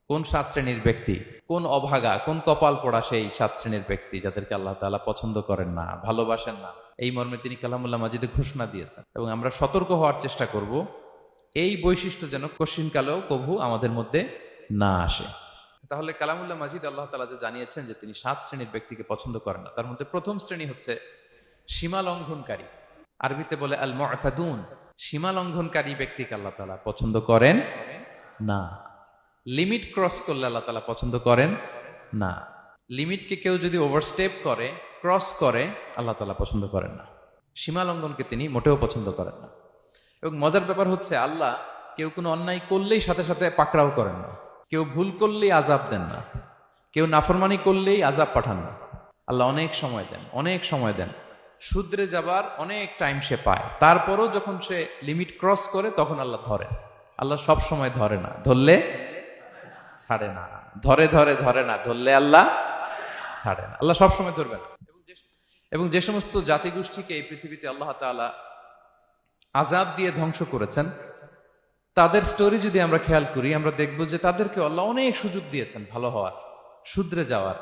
কোন 7 শ্রেণীর ব্যক্তি, কোন অভাগা, কোন কপাল পোড়া সেই 7 শ্রেণীর ব্যক্তি যাদেরকে আল্লাহ তাআলা পছন্দ করেন না, ভালোবাসেন না। এই মর্মে তিনি কালামুল্লাহ মাজিদে ঘোষণা দিয়েছেন এবং আমরা সতর্ক হওয়ার চেষ্টা করব এই বৈশিষ্ট্য যেন কশিনকালেও কভু আমাদের মধ্যে না আসে। তাহলে কালামুল্লাহ মাজিদ আল্লাহ তাআলা যে জানিয়েছেন যে তিনি 7 শ্রেণীর ব্যক্তিকে পছন্দ করেন না, তার মধ্যে প্রথম শ্রেণী হচ্ছে সীমা লঙ্ঘনকারী। আরবিতে বলে আল মুআতাদুন। সীমা লঙ্ঘনকারী ব্যক্তিকে আল্লাহ তাআলা পছন্দ করেন না। লিমিট ক্রস করলে আল্লাহ তাআলা পছন্দ করেন না। লিমিটকে কেউ যদি ওভারস্টেপ করে, ক্রস করে, আল্লাহ তাআলা পছন্দ করেন না। সীমা লঙ্ঘনকে তিনি মোটেও পছন্দ করেন না। এবং মজার ব্যাপার হচ্ছে আল্লাহ কেউ কোনো অন্যায় করলেই সাথে সাথে পাকড়াও করেন না, কেউ ভুল করলেই আযাব দেন না, কেউ নাফরমানি করলেই আযাব পাঠান না। আল্লাহ অনেক সময় দেন, অনেক সময় দেন, শুধরে যাবার অনেক টাইম সে পায়। তারপরও যখন সে লিমিট ক্রস করে তখন আল্লাহ ধরেন। আল্লাহ সব সময় ধরে না, ধরলে ছাড়ে না, ধরে ধরে ধরে না, ধরলে আল্লাহ ছাড়ে না। আল্লাহ সব সময় ধরবে না। এবং যে সমস্ত জাতিগোষ্ঠীকে এই পৃথিবীতে আল্লাহ তাআলা আযাব দিয়ে ধ্বংস করেছেন, তাদের স্টোরি যদি আমরা খেয়াল করি, আমরা দেখব যে তাদেরকে আল্লাহ অনেক সুযোগ দিয়েছেন ভালো হওয়ার, শুধরে যাওয়ার।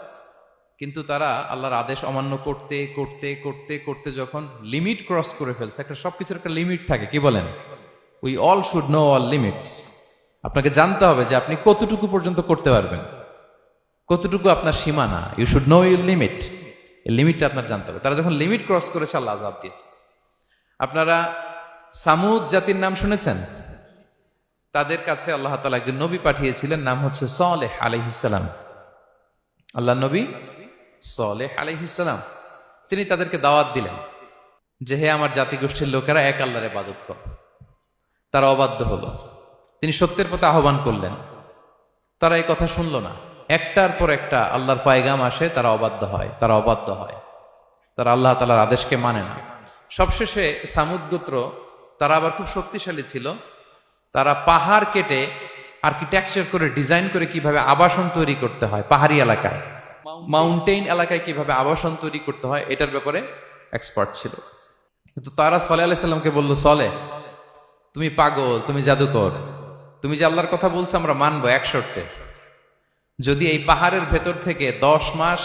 কিন্তু তারা আল্লাহর আদেশ অমান্য করতে করতে করতে করতে যখন লিমিট ক্রস করে ফেলছে, একটা সবকিছুর একটা লিমিট থাকে, কি বলেন? We all should know all limits. আপনাকে জানতে হবে যে আপনি কতটুকু পর্যন্ত করতে পারবেন, কতটুকু আপনার সীমানা। You should know your limit. এই লিমিটটা আপনার জানতে হবে। তারা যখন লিমিট ক্রস করেছে আল্লাহ আযাব দিয়েছে। আপনারা সামুদ জাতির নাম শুনেছেন? তাদের কাছে আল্লাহ তাআলা একজন নবী পাঠিয়েছিলেন, নাম হচ্ছে সালেহ আলাইহিস সালাম। আল্লাহ নবী সালেহ আলাইহিস সালাম, তিনি তাদেরকে দাওয়াত দিলেন যে হে আমার জাতিগোষ্ঠীর লোকেরা, এক আল্লাহর ইবাদত করো। তারা অবাধ্য হলো। তিনি সত্যের পথে আহ্বান করলেন, তারা এই কথা শুনলো না। একটার পর একটা আল্লাহর পায়গাম আসে, তারা অবাধ্য হয়, তারা অবাধ্য হয়, তারা আল্লাহ তাআলার আদেশকে মানে না। সবশেষে সামুদ গোত্র, তারা আবার খুব শক্তিশালী ছিল। তারা পাহাড় কেটে আর্কিটেকচার করে, ডিজাইন করে কিভাবে আবাসন তৈরি করতে হয় পাহাড়ি এলাকায়, মাউন্টেইন এলাকায় কিভাবে আবাসন তৈরি করতে হয়, এটার ব্যাপারে এক্সপার্ট ছিল। কিন্তু তারা সালেহ আলাইহিস সালামকে বলল, সালেহ তুমি পাগল, তুমি জাদুকর, তুমি যে আল্লাহর কথা বলছো আমরা মানবো এক শর্তে। যদি এই পাহাড়ের ভেতর থেকে 10 মাস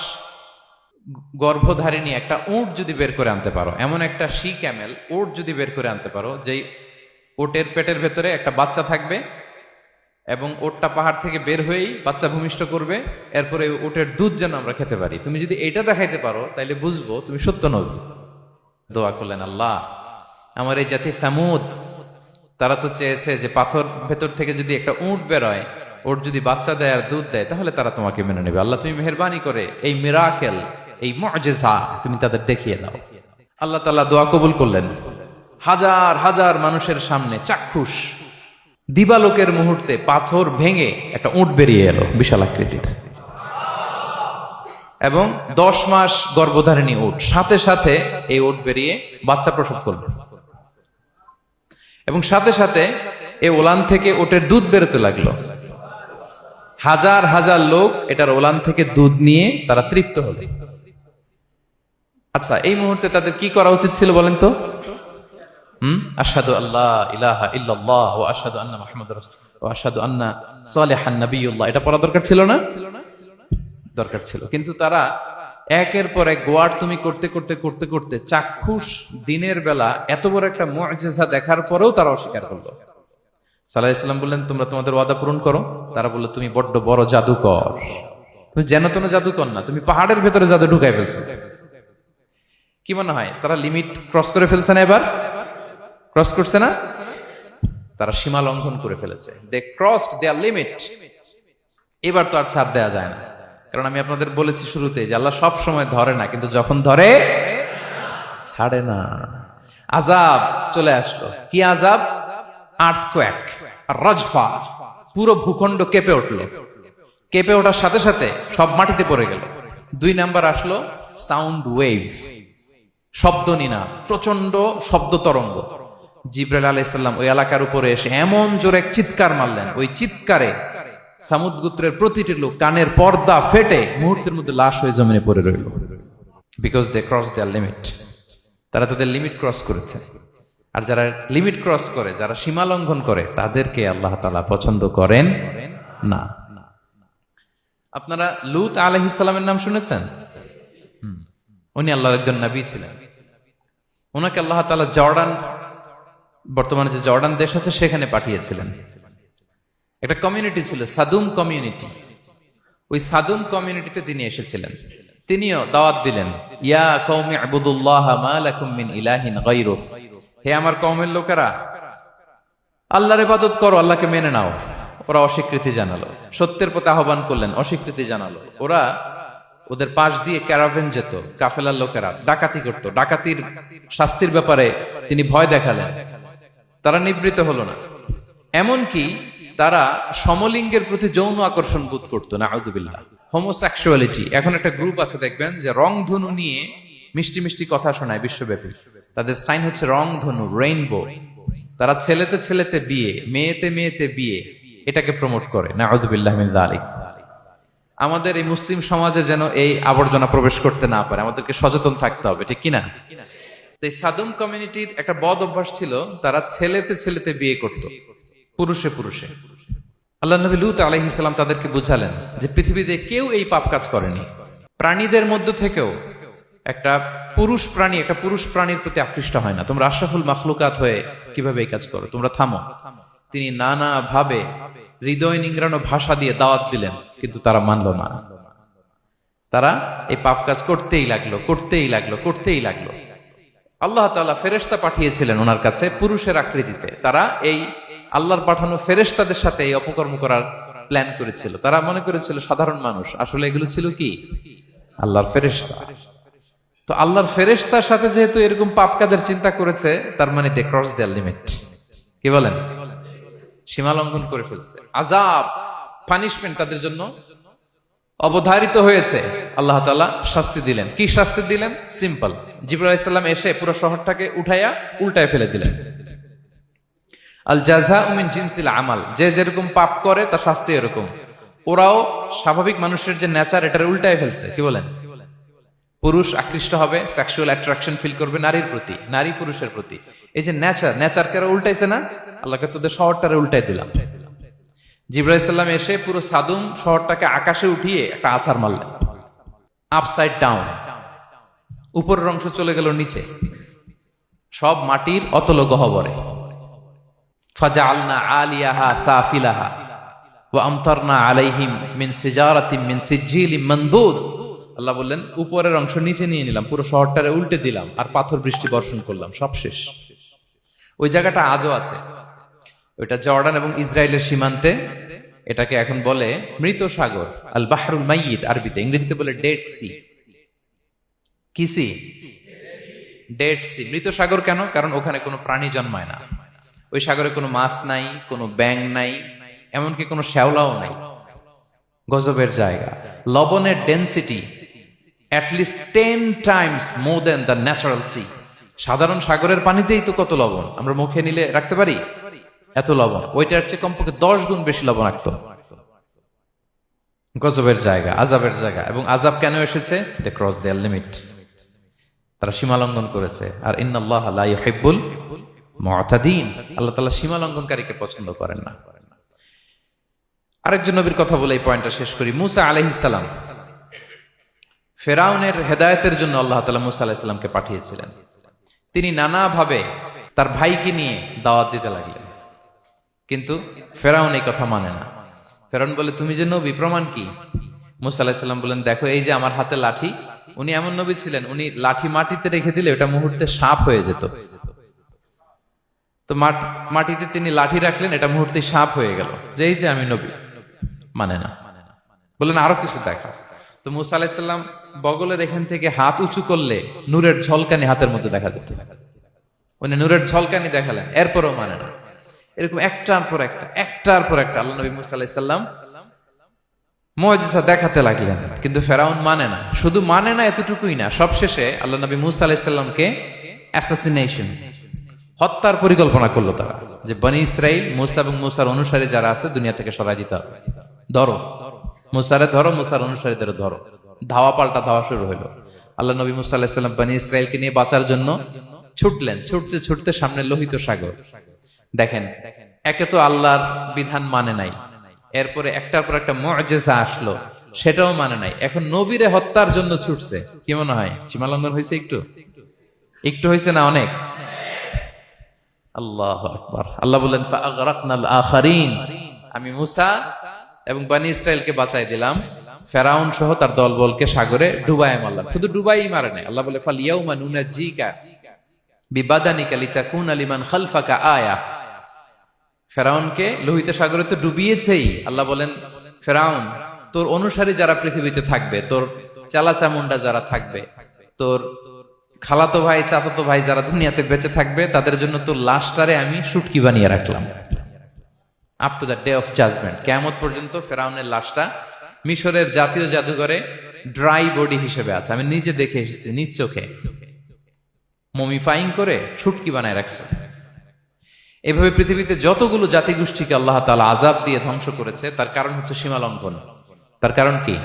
গর্ভধারিণী একটা উট যদি বের করে আনতে পারো, এমন একটা শি ক্যামেল উট যদি বের করে আনতে পারো, যেই ওটের পেটের ভেতরে একটা বাচ্চা থাকবে এবং ওটটা পাহাড় থেকে বের হয়েই বাচ্চা ভূমিষ্ঠ করবে, এরপরে ওটের দুধ যেন আমরা খেতে পারি, তুমি যদি এইটা দেখাইতে পারো তাইলে বুঝবো তুমি সত্য নবী। দোয়া করলেন, আল্লাহ আমার এই জাতি সামুদ, তারা তো চেয়েছে যে পাথর ভেতর থেকে যদি একটা উট বেরোয়, ওট যদি বাচ্চা দেয় আর দুধ দেয়, তাহলে তারা তোমাকে মেনে নেবে। আল্লাহ তুমি মেহেরবানি করে এই মিরাকেল, এই মুআজিজা তুমি তাদের দেখিয়ে দাও। আল্লাহ তাআলা দোয়া কবুল করলেন। হাজার হাজার মানুষের সামনে চাক্ষুষ দিবালোকের মুহূর্তে পাথর ভেঙে একটা উট বেরিয়ে এলো বিশাল আকৃতির, এবং 10 মাস গর্ভধারিণী উট, সাথে সাথে এই উট বেরিয়ে বাচ্চা প্রসব করল, এবং সাথে সাথে এই ওলান থেকে ওটের দুধ বেরোতে লাগলো। হাজার হাজার লোক এটার ওলান থেকে দুধ নিয়ে তারা তৃপ্ত হলো। আচ্ছা, এই মুহূর্তে তাদের কি করা উচিত ছিল বলেন তো? আশহাদু আল্লা ইলাহা ইল্লাল্লাহ ওয়া আশহাদু আন্না মুহাম্মাদুর রাসূলুল্লাহ ওয়া আশহাদু আন্না সালিহান নাবিয়ুল্লাহ, এটা পড়া দরকার ছিল না? দরকার ছিল। কিন্তু তারা একের পর এক গোয়ার তুমি করতে করতে করতে করতে চাক্ষুষ দিনের বেলা এত বড় একটা মুআজিজা দেখার পরেও তারা অস্বীকার করলো। সাল্লাল্লাহু আলাইহি ওয়াসাল্লাম বললেন, তোমরা তোমাদের ওয়াদা পূরণ করো। তারা বলল, তুমি বড্ড বড় জাদুকর, তুমি যেন তেন জাদুকর না, তুমি পাহাড়ের ভেতরে জাদু ঢুকাই ফেলছো। কি মনে হয় তারা লিমিট ক্রস করে ফেলছে না? এবার ক্রস করছে না? তারা সীমা লঙ্ঘন করে ফেলেছে। দে ক্রসড দেয়ার লিমিট। এবার তো আর ছাড় দেওয়া যায় না, কারণ আমি আপনাদের বলেছি শুরুতে যে আল্লাহ সব সময় ধরে না, কিন্তু যখন ধরে ছাড়ে না। আযাব চলে আসলো। কি আযাব? আর্থকোয়েক, রাজফা, পুরো ভূখণ্ড কেঁপে উঠলো। কেঁপে ওঠার সাথে সাথে সব মাটিতে পড়ে গেল। 2 নাম্বার আসলো সাউন্ড ওয়েভ, শব্দ নিনাদ, প্রচন্ড শব্দ তরঙ্গ। জিবরাইল আলাইহিস সালাম ওই এলাকার উপরে এসে এমন জোরে চিৎকার মারলেন, ওই চিৎকারে সামুদ গোত্রের প্রতিটি লোক কানের পর্দা ফেটে মুহূর্তের মধ্যে লাশ হয়ে জমিনে পড়ে রইল। Because they cross their limit. তারা তাদের লিমিট ক্রস করেছে। আর যারা লিমিট ক্রস করে, যারা সীমা লঙ্ঘন করে, তাদেরকে আল্লাহ তাআলা পছন্দ করেন না। আপনারা লূত আলাইহিস সালামের নাম শুনেছেন? উনি আল্লাহর একজন নবী ছিলেন। ওনাকে আল্লাহ তাআলা জর্ডান, বর্তমানে যে জর্ডান দেশ আছে সেখানে পাঠিয়েছিলেন। একটা কমিউনিটি ছিল সাদুম কমিউনিটি। ওই সাদুম কমিউনিটিতে তিনি এসেছিলেন। তিনিও দাওয়াত দিলেন, ইয়া কওমি ইবুদুল্লাহ মা লাকুম মিন ইলাহিন গায়রু, হে আমার কওমের লোকেরা, আল্লাহর ইবাদত করো, আল্লাহকে মেনে নাও। ওরা অস্বীকৃতি জানালো। সত্যের প্রতি আহ্বান করলেন, অস্বীকৃতি জানালো। ওরা ওদের পাশ দিয়ে ক্যারাভেন যেত, কাফেলার লোকেরা ডাকাতি করত। ডাকাতির শাস্তির ব্যাপারে তিনি ভয় দেখালেন, তারা নিবৃত্ত হলো না। এমনকি তারা সমলিঙ্গের প্রতি যৌন আকর্ষণ বোধ করতো, নাউযুবিল্লাহ। হোমোসেক্সুয়ালিটি, এখন একটা গ্রুপ আছে দেখবেন যে রংধনু নিয়ে মিষ্টি মিষ্টি কথা শোনায় বিশ্বব্যাপী। তাদের সাইন হচ্ছে রংধনু, রেইনবো। তারা ছেলেতে ছেলেতে বিয়ে, মেয়েতে মেয়েতে বিয়ে, এটাকে প্রমোট করে, নাউযুবিল্লাহ মিন যালিক। আমাদের এই মুসলিম সমাজে যেন এই আবর্জনা প্রবেশ করতে না পারে, আমাদেরকে সচেতন থাকতে হবে, ঠিক কিনা? তো এই সাদুম কমিউনিটির একটা বদ অভ্যাস ছিল, তারা ছেলেতে ছেলেতে বিয়ে করত, পুরুষে পুরুষে। আল্লাহ নবী লূত আলাইহিস সালাম তাদেরকে বুঝালেন যে পৃথিবীতে কেউ এই পাপ কাজ করেনি। প্রাণীদের মধ্য থেকেও একটা পুরুষ প্রাণীর প্রতি আকৃষ্ট হয় না। তোমরা আশরাফুল মাখলুকাত হয়ে কিভাবে এই কাজ করো, তোমরা থামো। তিনি নানা ভাবে হৃদয় নিংড়ানো ভাষা দিয়ে দাওয়াত দিলেন, কিন্তু তারা মানল না। তারা এই পাপ কাজ করতেই লাগলো। আল্লাহ তাআলা ফেরেশতা পাঠিয়েছিলেন ওনার কাছে পুরুষের আকৃতিতে। তারা এই আল্লাহর পাঠানো ফেরেশতাদের সাথে এই অপকর্ম করার প্ল্যান করেছিল। তারা মনে করেছিল সাধারণ মানুষ, আসলে এগুলো ছিল কি আল্লাহর ফেরেশতা। তো আল্লাহর ফেরেশতার সাথে যেহেতু এরকম পাপ কাজের চিন্তা করেছে, তার মানে দে ক্রস দেয়ার লিমিট। কি বলেন? সীমা লঙ্ঘন করে ফেলছে। আযাব, পানিশমেন্ট তাদের জন্য অবধারিত হয়েছে। আল্লাহ তাআলা শাস্তি দিলেন। কি শাস্তি দিলেন? সিম্পল। জিবরাইল আলাইহিস সালাম এসে পুরো শহরটাকে উঠাইয়া উল্টায় ফেলে দিলেন। আল জাযাউ মিন জিনসিল আমাল, যে যেরকম পাপ করে তার শাস্তি এরকম। ওরাও স্বাভাবিক মানুষের যে নেচার, এটারে উল্টায় ফেলছে। কি বলেন? পুরুষ আকৃষ্ট হবে, সেক্সুয়াল অ্যাট্রাকশন ফিল করবে নারীর প্রতি, নারী পুরুষের প্রতি। এই যে নেচারকে উল্টাইছে না, আল্লাহকে তোদের শহরটারে উল্টাই দিলাম। জিবরাইল আলাইহিস সালাম এসে পুরো সাদুম শহরটাকে আকাশে উঠিয়ে একটা আছাড় মারলেন, আপসাইড ডাউন। উপরের অংশ চলে গেল নিচে, সব মাটির অতল গহ্বরে। ফাজআলনা আলিয়াহা সাফিলাহা ওয়া আমতারনা আলাইহিম মিন সিজারাতিন মিন সিজিলিম মানদুদ। আল্লাহ বললেন, উপরের অংশ নিচে নিয়ে নিলাম, পুরো শহরটারে উল্টে দিলাম, আর পাথর বৃষ্টি বর্ষণ করলাম, সব শেষ। ওই জায়গাটা আজও আছে, ওইটা জর্ডান এবং ইসরায়েলের সীমান্তে। এটাকে এখন বলে মৃত সাগর, আল বাহরুল মাইয়িত আরবিতে, ইংরেজিতে বলে ডেড সি। কি সি? Dead Sea. মৃত সাগর কেন? কারণ ওখানে কোনো প্রাণী জন্মায় না। ওই সাগরে কোনো মাছ নাই, কোনো ব্যাঙ নাই, এমনকি কোনো শ্যাওলাও নাই। গজবের জায়গা। লবণের density at least 10 times more than the natural sea. সাধারণ সাগরের পানিতেই তো কত লবণ, আমরা মুখে নিলে রাখতে পারি এত লবণ। ওইটার চেয়ে কমপক্ষে 10 গুণ বেশি লবণাক্ত। গজবের জায়গা, আযাবের জায়গা। এবং আযাব কেন এসেছে? দে ক্রস দেয়ার লিমিট, তারা সীমা লঙ্ঘন করেছে। আর ইন্নাল্লাহা লা ইউহিব্বুল মুতাদিন, আল্লাহ তাআলা সীমা লঙ্ঘনকারীকে পছন্দ করেন না। আরেকজন নবীর কথা বলে এই পয়েন্টটা শেষ করি। মুসা আলাইহিস সালাম, ফেরাউনের হেদায়েতের জন্য আল্লাহ তাআলা মুসা আলাইহিস সালামকে পাঠিয়েছিলেন। তিনি নানাভাবে তার ভাইকে নিয়ে দাওয়াত দিতে লাগলেন, কিন্তু ফেরাউন এই কথা মানে না। ফেরাউন বলে, তুমি যে নবী, প্রমাণ কি? মুসা আলাইহিস সালাম বলেন, দেখো এই যে আমার হাতে লাঠি। উনি এমন নবী ছিলেন, উনি লাঠি মাটিতে রেখে দিলে ওটা মুহূর্তে সাপ হয়ে যেত। তো মাটিতে তিনি লাঠি রাখলেন, এটা মুহূর্তে সাপ হয়ে গেল, যে এই যে আমি নবী। মানে না, বললেন আরো কিছু দেখা। তো মুসা আলাইহিস সালাম বগলের এখান থেকে হাত উঁচু করলে নূরের ঝলকানি হাতের মধ্যে দেখা যেত। উনি নূরের ঝলকানি দেখালেন, এরপরও মানে না। এরকম একটার পর একটা আল্লাহ নবী মুসা আলাইহিস সালাম মুআজিজা দেখাতে লাগলেন, কিন্তু ফেরাউন মানে না। শুধু মানে না এতটুকুই না, সবশেষে আল্লাহ নবী মুসা আলাইহিস সালামকে অ্যাসাসিনেশন, হত্যার পরিকল্পনা করলো তারা, যে বনি ইসরাইল, মুসা এবং মুসার অনুসারী যারা আছে দুনিয়া থেকে সরাই দিতে হবে। ধরো মুসারে, ধরো মুসার অনুসারীদের ধরো। ধাওয়া পাল্টা ধাওয়া শুরু হলো। আল্লাহ নবী মুসা আলাইহিস সালাম বনি ইসরাইলকে নিয়ে বাঁচার জন্য ছুটলেন। ছুটতে ছুটতে সামনে লোহিত সাগর। দেখেন, একে তো আল্লাহর বিধান মানে নাই, এরপরে একটার পর একটা মুআজিজা আসলো, সেটাও মানে নাই, এখন নবীরে হত্যার জন্য ছুটছে। কি মনে হয় সীমা লঙ্ঘন হয়েছে? একটু একটু হয়েছে না অনেক? আল্লাহু আকবার। আল্লাহ বলেন ফাআগরাকনাল আখারিন, আমি মুসা এবং বনি ইসরাইলকে বাঁচাই দিলাম, ফেরাউন সহ তার দলবলকে সাগরে ডুবায় মারলাম। শুধু ডুবাই মারে নাই, আল্লাহ বলে ফালিয়াউমা নুনাজ্জিকা বিবাদানিকা লিতাকুনা লিমান খালফাকা আয়া। ফেরাউনকে লোহিত সাগরে তো ডুবিয়েছেই, আল্লাহ বলেন ফেরাউন তোর অনুসারী যারা পৃথিবীতে থাকবে, তোর চালাচামুন্ডা যারা থাকবে, তোর খালাতো ভাই চাচাতো ভাই যারা দুনিয়াতে বেঁচে থাকবে, তাদের জন্য তোর লাশটারে আমি শুটকি বানিয়ে রাখলাম up to the day of judgement. কিয়ামত পর্যন্ত ফেরাউনের লাশটা মিশরের জাতীয় জাদুঘরে ড্রাই বডি হিসেবে আছে। আমি নিজে দেখে এসেছি, নিজ চোখে মমিফাইং করে শুটকি বানায় রাখছে। এভাবে পৃথিবীতে যতগুলো জাতিগোষ্ঠীকে আল্লাহ তাআলা আযাব দিয়ে ধ্বংস করেছে, তার কারণ হচ্ছে সীমা লঙ্ঘন। তার কারণ কি?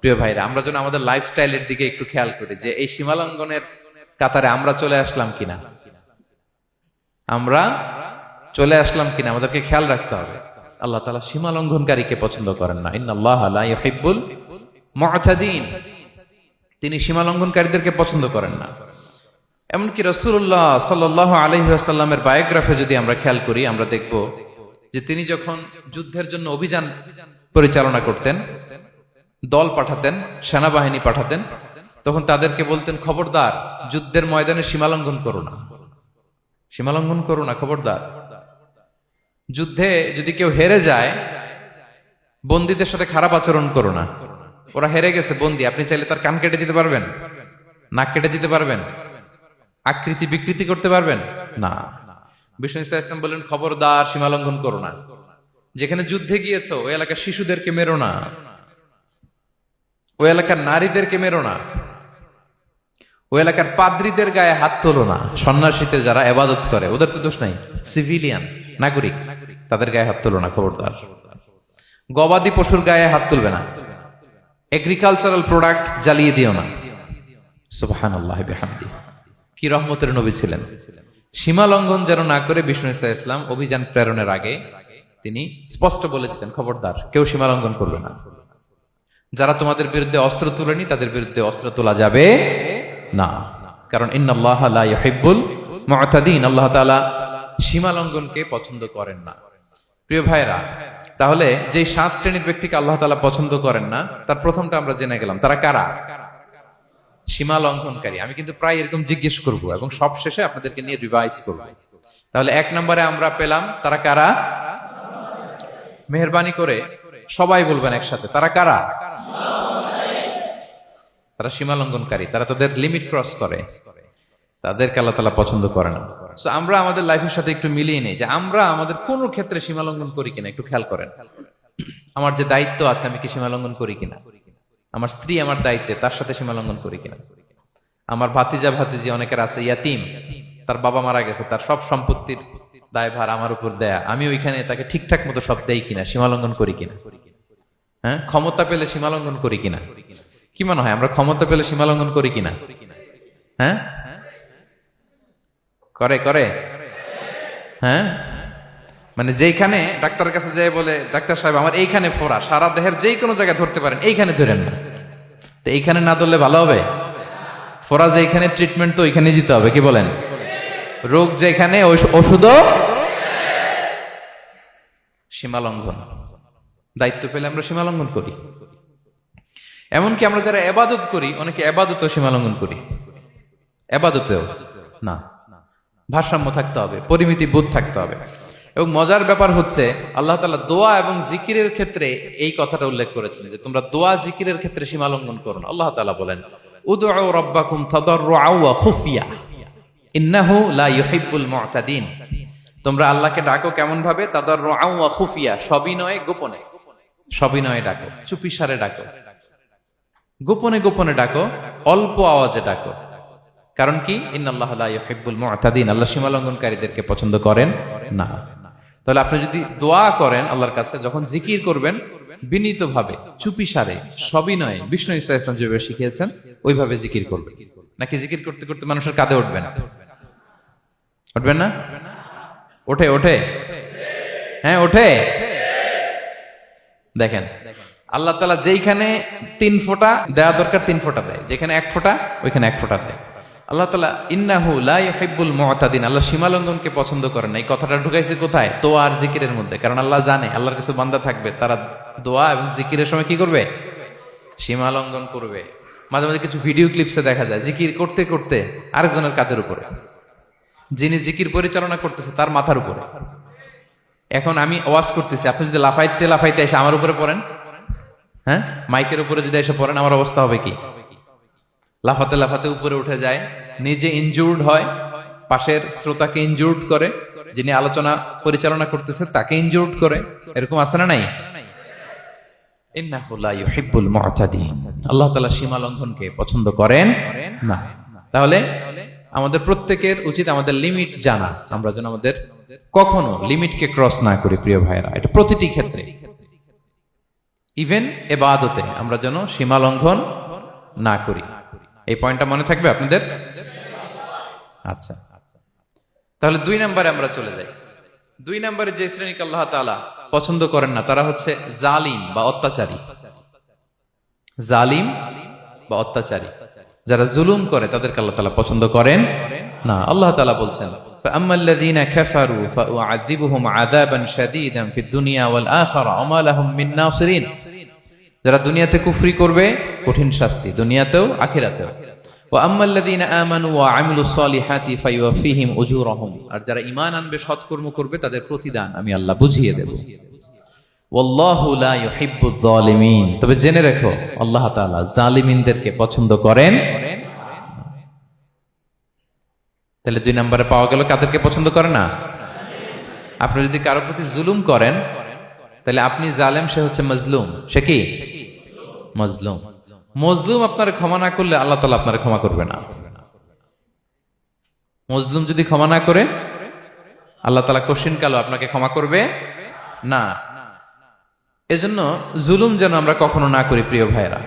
প্রিয় ভাইরা, আমরা যেন আমাদের লাইফস্টাইলের দিকে একটু খেয়াল করি যে এই সীমা লঙ্ঘনের কাতারে আমরা চলে আসলাম কিনা, আমরা চলে আসলাম কিনা, আমাদেরকে খেয়াল রাখতে হবে। আল্লাহ তাআলা সীমা লঙ্ঘনকারীকে পছন্দ করেন না। ইন্নাল্লাহা লা ইউহিব্বুল মু'তাদিন, তিনি সীমা লঙ্ঘনকারীদেরকে পছন্দ করেন না। এমনকি রাসূলুল্লাহ সাল্লাল্লাহু আলাইহি ওয়াসাল্লামের বায়োগ্রাফি যদি আমরা খেয়াল করি, আমরা দেখব যে তিনি যখন যুদ্ধের জন্য অভিযান পরিচালনা করতেন, দল পাঠাতেন, সেনাবাহিনী পাঠাতেন, তখন তাদেরকে বলতেন খবরদার যুদ্ধের ময়দানে সীমালঙ্ঘন করো না, সীমালঙ্ঘন করো না, খবরদার। যুদ্ধে যদি কেউ হেরে যায়, বন্দীদের সাথে খারাপ আচরণ করো না। ওরা হেরে গেছে বন্দী, আপনি চাইলে তার কান কেটে দিতে পারবেন, নাক কেটে দিতে পারবেন, আকৃতি বিকৃতি করতে পারবেন না। বিষ্ণু ইসলাম বলেন খবরদার সীমালঙ্ঘন করো না। যেখানে যুদ্ধে গিয়েছো ওই এলাকার শিশুদেরকে মেরো না, ওই এলাকার নারীদেরকে মেরো না, ওই এলাকার পাদ্রীদের গায়ে হাত তোলো না। সন্ন্যাসীতে যারা ইবাদত করে ওদের তো দোষ নাই, সিভিলিয়ান নাগরিক, তাদের গায়ে হাত তোলো না, খবরদার। গবাদি পশুর গায়ে হাত তুলবে না, এগ্রিকালচারাল প্রোডাক্ট জ্বালিয়ে দিও না। সুবহানাল্লাহি বিহামদিহি, কি রহমতের নবী ছিলেন। সীমা লঙ্ঘন যেন না করে বিষ্ণু ইসলাম অভিযান প্রেরণের আগে তিনি স্পষ্ট বলে দিতেন খবরদার কেউ সীমা লঙ্ঘন করবে না। যারা তোমাদের বিরুদ্ধে অস্ত্র তুলেনি তাদের বিরুদ্ধে অস্ত্র তোলা যাবে না, কারণ ইন্নাল্লাহা লা ইউহিব্বুল মু'তাদিন, আল্লাহ তাআলা সীমা লঙ্ঘনকে পছন্দ করেন না। প্রিয় ভাইরা, তাহলে যে 7 শ্রেণীর ব্যক্তিকে আল্লাহ তাআলা পছন্দ করেন না, তার প্রথমটা আমরা জেনে গেলাম। তারা কারা? সীমা লঙ্ঘনকারী। আমি কিন্তু প্রায় এরকম জিজ্ঞেস করব এবং সব শেষে আপনাদেরকে নিয়ে রিভাইজ করব। তাহলে 1 নম্বরে আমরা পেলাম তারা কারা। মেহেরবানি করে সবাই বলবেন একসাথে, তারা কারা? তারা সীমা লঙ্ঘনকারী, তারা তাদের লিমিট ক্রস করে, তাদেরকে আল্লাহ তাআলা পছন্দ করে না। সো আমরা আমাদের লাইফের সাথে একটু মিলিয়ে নেই যে আমরা আমাদের কোন ক্ষেত্রে সীমা লঙ্ঘন করি কিনা একটু খেয়াল করেন। আমার যে দায়িত্ব আছে আমি কি সীমা লঙ্ঘন করি কিনা? আমার স্ত্রী আমার দায়িত্বে, তার সাথে সীমা লঙ্ঘন করি কিনা? আমার ভাতিজা ভাতিজি অনেকের আছে ইয়াতিম, তার বাবা মারা গেছে, তার সব সম্পত্তির দায়ভার আমার উপর দেয়া, আমি ওইখানে তাকে ঠিকঠাক মতো সব দেই কিনা, সীমা লঙ্ঘন করি কিনা? হ্যাঁ, ক্ষমতা পেলে সীমা লঙ্ঘন করি কিনা? কি মনে হয় আমরা ক্ষমতা পেলে সীমা লঙ্ঘন করি কিনা? হ্যাঁ, করে করে হ্যাঁ, মানে যেইখানে ডাক্তারের কাছে যাই বলে ডাক্তার সাহেব আমার এইখানে ফোড়া, সারা দেহের যেই কোনো জায়গায় ধরতে পারেন, এইখানে ধরেন না, তো এইখানে না ধরলে ভালো হবে? ফোড়া যেখানে ট্রিটমেন্ট তো ওইখানে দিতে হবে, কি বলেন? রোগ যেখানে ওষুধও সীমালঙ্ঘন। দায়িত্ব পেলে আমরা সীমালঙ্ঘন করি। এমনকি আমরা যারা ইবাদত করি, অনেকে ইবাদতেও সীমালঙ্ঘন করি, ইবাদতেও না। ভারসাম্য থাকতে হবে, পরিমিতি বোধ থাকতে হবে। এবং মজার ব্যাপার হচ্ছে আল্লাহ তাআলা দোয়া এবং জিকিরের ক্ষেত্রে এই কথাটা উল্লেখ করেছেন যে তোমরা দোয়া জিকিরের ক্ষেত্রে সীমালঙ্ঘন করো না। আল্লাহ তাআলা বলেন উদউ রাব্বাকুম তাদাররুআ ওয়া খুফিয়া ইন্নাহু লা ইউহিব্বুল মু'তাদিন। তোমরা আল্লাহকে ডাকো কেমন ভাবে? তাদাররুআ ওয়া খুফিয়া, সবিনয়ে গোপনে, সবিনয়ে ডাকো, চুপিসারে ডাকো, গোপনে গোপনে ডাকো, অল্প আওয়াজে ডাকো। কারণ কি? ইন্নাল্লাহা লা ইউহিব্বুল মু'তাদিন, আল্লাহ সীমালঙ্ঘনকারীদেরকে পছন্দ করেন না। তাহলে আপনি যদি দোয়া করেন আল্লাহর কাছে, যখন জিকির করবেন বিনীতভাবে, চুপিসারে, সবিনয়ে, বিষ্ণু ঈসা ইসলাম যেভাবে শিখিয়েছেন ওইভাবে জিকির করবেন। নাকি জিকির করতে করতে মানুষের কাঁধে উঠবেন? উঠবেন না? ওঠে ওঠে, হ্যাঁ ওঠে। দেখেন আল্লাহ তাআলা যেইখানে 3 ফোঁটা দেওয়া দরকার 3 ফোঁটা দেয়, যেখানে 1 ফোঁটা ওইখানে 1 ফোঁটা দেয়। আল্লাহ তাআলা ইন্নাহু লা ইউহিব্বুল মু'তাদিন, আল্লাহ সীমালঙ্ঘনকে পছন্দ করেন না। এই কথাটা ঢুকাইছে কোথায়? দোয়া আর জিকিরের মধ্যে। কারণ আল্লাহ জানে আল্লাহর কিছু বান্দা থাকবে, তারা দোয়া এবং জিকিরের সময় কি করবে? সীমালঙ্ঘন করবে। মাঝে মাঝে কিছু ভিডিও ক্লিপসে দেখা যায় জিকির করতে করতে আরেকজনের কাঁধের উপরে, যিনি জিকির পরিচালনা করতেছে তার মাথার উপরে। এখন আমি ওয়াজ করতেছি, আপনি যদি লাফাইতে লাফাইতে এসে আমার উপরে পড়েন, হ্যাঁ, মাইকের উপরে যদি এসে পড়েন, আমার অবস্থা হবে কি? লাফাতে লাফাতে উপরে উঠে যায়, নিজে ইনজুর্ড হয়, পাশের শ্রোতাকে ইনজুর্ড করে, যিনি আলোচনা পরিচালনা করতেছে তাকে ইনজুর্ড করে। এরকম আছে না নাই? ইন্নাহু লা ইউহিব্বুল মু'তাদিন, আল্লাহ তাআলা সীমা লঙ্ঘনকে পছন্দ করেন না। তাহলে আমাদের প্রত্যেকের উচিত আমাদের লিমিট জানা, আমরা যেন আমাদের কখনো লিমিটকে ক্রস না করি। প্রিয় ভাইরা, এটা প্রতিটি ক্ষেত্রে, ইভেন ইবাদতে আমরা যেন সীমা লঙ্ঘন না করি। এই পয়েন্টটা মনে থাকবে আপনাদের? আচ্ছা, তাহলে 2 নম্বরে আমরা চলে যাই। 2 নম্বরে যে শ্রেণীকে আল্লাহ তাআলা পছন্দ করেন না তারা হচ্ছে জালিম বা অত্যাচারী। জালিম বা অত্যাচারী, যারা জুলুম করে তাদেরকে আল্লাহ তাআলা পছন্দ করেন না। আল্লাহ তাআলা বলছেন, ফাআম্মাল্লাযীনা কাফারু ফাউআযিবুহুম আযাবান শাদীদান ফিদ দুনিয়া ওয়াল আখিরা ওয়া মা লাহুম মিন নাসিরিন। যারা দুনিয়াতে কুফরি করবে কঠিন শাস্তি দুনিয়াতেও আখিরাতেও। ওয়া আম্মাল্লাযীনা আমানু ওয়া আমিলুস সালিহাতি ফায়ুওয়াফিহিম উজুরাহুম, আর যারা ঈমান আনবে সৎকর্ম করবে তাদের প্রতিদান আমি আল্লাহ বুঝিয়ে দেব। ওয়াল্লাহু লা ইউহিব্বুয যালিমিন, তবে জেনে রেখো আল্লাহ তাআলা জালিমিনদেরকে পছন্দ করেন। তাহলে 2 নম্বরে পাওয়া গেল কাদেরকে পছন্দ করে না? আপনি যদি কারো প্রতি জুলুম করেন তাহলে আপনি জালেম, সে হচ্ছে মজলুম। সে কি? মজলুম। মজলুম আপনারা ক্ষমা না করলে আল্লাহ তাআলা আপনারা ক্ষমা করবে না। মজলুম যদি ক্ষমা না করে আল্লাহ তাআলা কঠিন কালো আপনাকে ক্ষমা করবে না। এজন্য জুলুম যেন আমরা কখনো না করি। প্রিয় ভাইরা,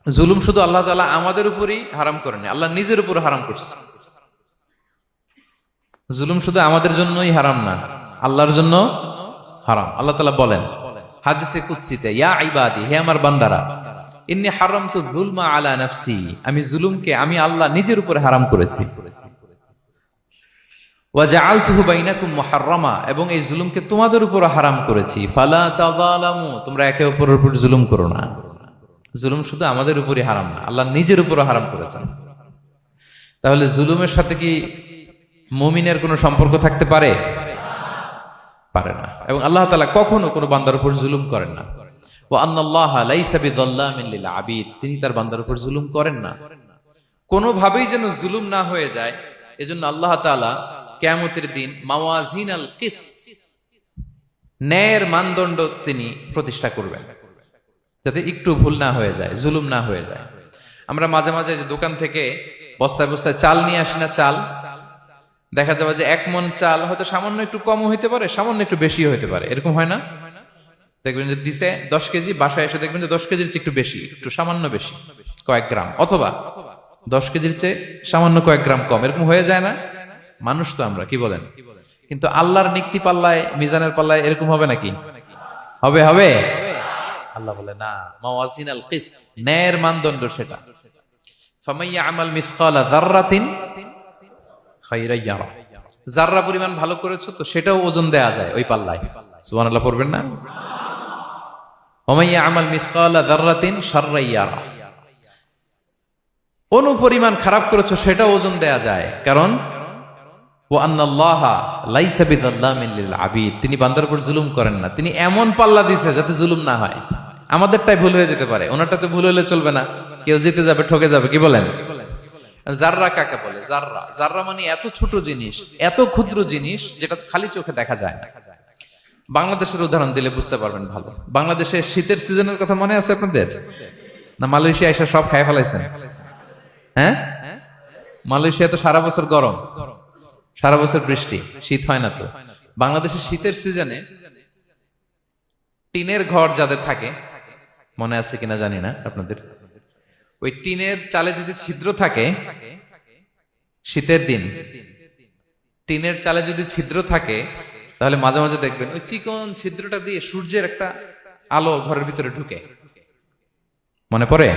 জুলুম শুধু আল্লাহ তাআলা আমাদের উপরই হারাম করেনি, আল্লাহ নিজের উপর হারাম করছে। জুলুম শুধু আমাদের জন্যই হারাম না, আল্লাহর জন্য হারাম। আল্লাহ তাআলা বলেন হাদিসে কুদসিতে, ইয়া ইবাদি, হে আমার বান্দারা, ইন্নী হারামতু যুলমা আলা নাফসি, আমি জুলুমকে আমি আল্লাহ নিজের উপরে হারাম করেছি। ওয়া জাআলতুহু বাইনাকুম মুহাররামা, এবং এই জুলুমকে তোমাদের উপর হারাম করেছি। ফালা তাযালামু, তোমরা একে অপরের উপর জুলুম করো না। জুলুম শুধু আমাদের উপরই হারাম না, আল্লাহ নিজের উপরও হারাম করেছেন। তাহলে জুলুমের সাথে কি মুমিনের কোনো সম্পর্ক থাকতে পারে? পারে না। এবং আল্লাহ তাআলা কখনো কোনো বান্দার উপর জুলুম করেন না। ওয়া আন্নাল্লাহা লাইসা বিযাল্লামিন লিল আবিদ, তিনি তার বান্দার উপর জুলুম করেন না। কোনোভাবেই যেন জুলুম না হয়ে যায়, এজন্য আল্লাহ তাআলা কিয়ামতের দিন মাওয়াজিনাল কিসত, ন্যায়ের মানদণ্ড তিনি প্রতিষ্ঠা করবেন, যাতে একটু ভুল না হয়ে যায়, জুলুম না হয়ে যায়। আমরা মাঝে মাঝে যে দোকান থেকে বস্তায় বস্তায় চাল নিয়ে আসি না, চাল দেখা যাবে যে 1 মণ চাল হয়তো সামান্য একটু কম হইতে পারে, সামান্য একটু বেশিও হইতে পারে। এরকম হয় না? দেখবেন যে দিছে 10 কেজি, বাসায় এসে দেখবেন যে 10 কেজির চেয়ে একটু বেশি, একটু সামান্য বেশি কয়েক গ্রাম, অথবা 10 কেজির চেয়ে সামান্য কয়েক গ্রাম কম। এরকম হয়ে যায় না? মানুষ তো আমরা, কি বলেন? কিন্তু আল্লাহর নিক্তি পাল্লায়, মিজানের পাল্লায় এরকম হবে নাকি? হবে? হবে? আল্লাহ বলে না, মাওয়াজিনাল কিসত, ন্যায়ের মানদণ্ড সেটা। ফামাইয়া আমাল মিসকালা যাররাতিন খায়রান ইয়ারা, যাররা পরিমাণ ভালো করেছো তো সেটাও ওজন দেয়া যায় ওই পাল্লায়। সুবহানাল্লাহ পড়বেন না? ওমাইয়া আমাল মিসকালা যাররাতিন শাররান ইয়ারা, অনুপরিমাণ খারাপ করেছো সেটাও ওজন দেয়া যায়। কারণ ওয়া আন্নাল্লাহা লাইসা বিযাল্লামিন লিল আবিদ, তিনি বান্দার উপর জুলুম করেন না। তিনি এমন পাল্লা দিয়েছে যাতে জুলুম না হয়। আমাদেরটাই ভুল হয়ে যেতে পারে, ওনারটাতে ভুল হলে চলবে না, কেউ জিতে যাবে, ঠকে যাবে। কি বলেন? জাররা কাকে বলে? জাররা, জাররা মানে এত ছোট জিনিস, এত ক্ষুদ্র জিনিস যেটা খালি চোখে দেখা যায় না। বাংলাদেশের উদাহরণ দিলে বুঝতে পারবেন ভালো। বাংলাদেশের শীতের সিজনের কথা মনে আছে আপনাদের? না মালয়েশিয়া এসে সব খাই ফেলাইছেন? হ্যাঁ, মালয়েশিয়া তো সারা বছর গরম, সারা বছর বৃষ্টি, শীত হয় না। তো বাংলাদেশের শীতের সিজনে টিনের ঘর যাদের থাকে, মনে আছে কিনা জানি না আপনাদের, ওই টিনের চালে যদি ছিদ্র থাকে, শীতের দিন টিনের চালে যদি ছিদ্র থাকে, তাহলে মাঝে মাঝে দেখবেন ওই চিকন ছিদ্রটা দিয়ে সূর্যের একটা আলো ঘরের ভিতরে ঢুকে, মনে পড়ে?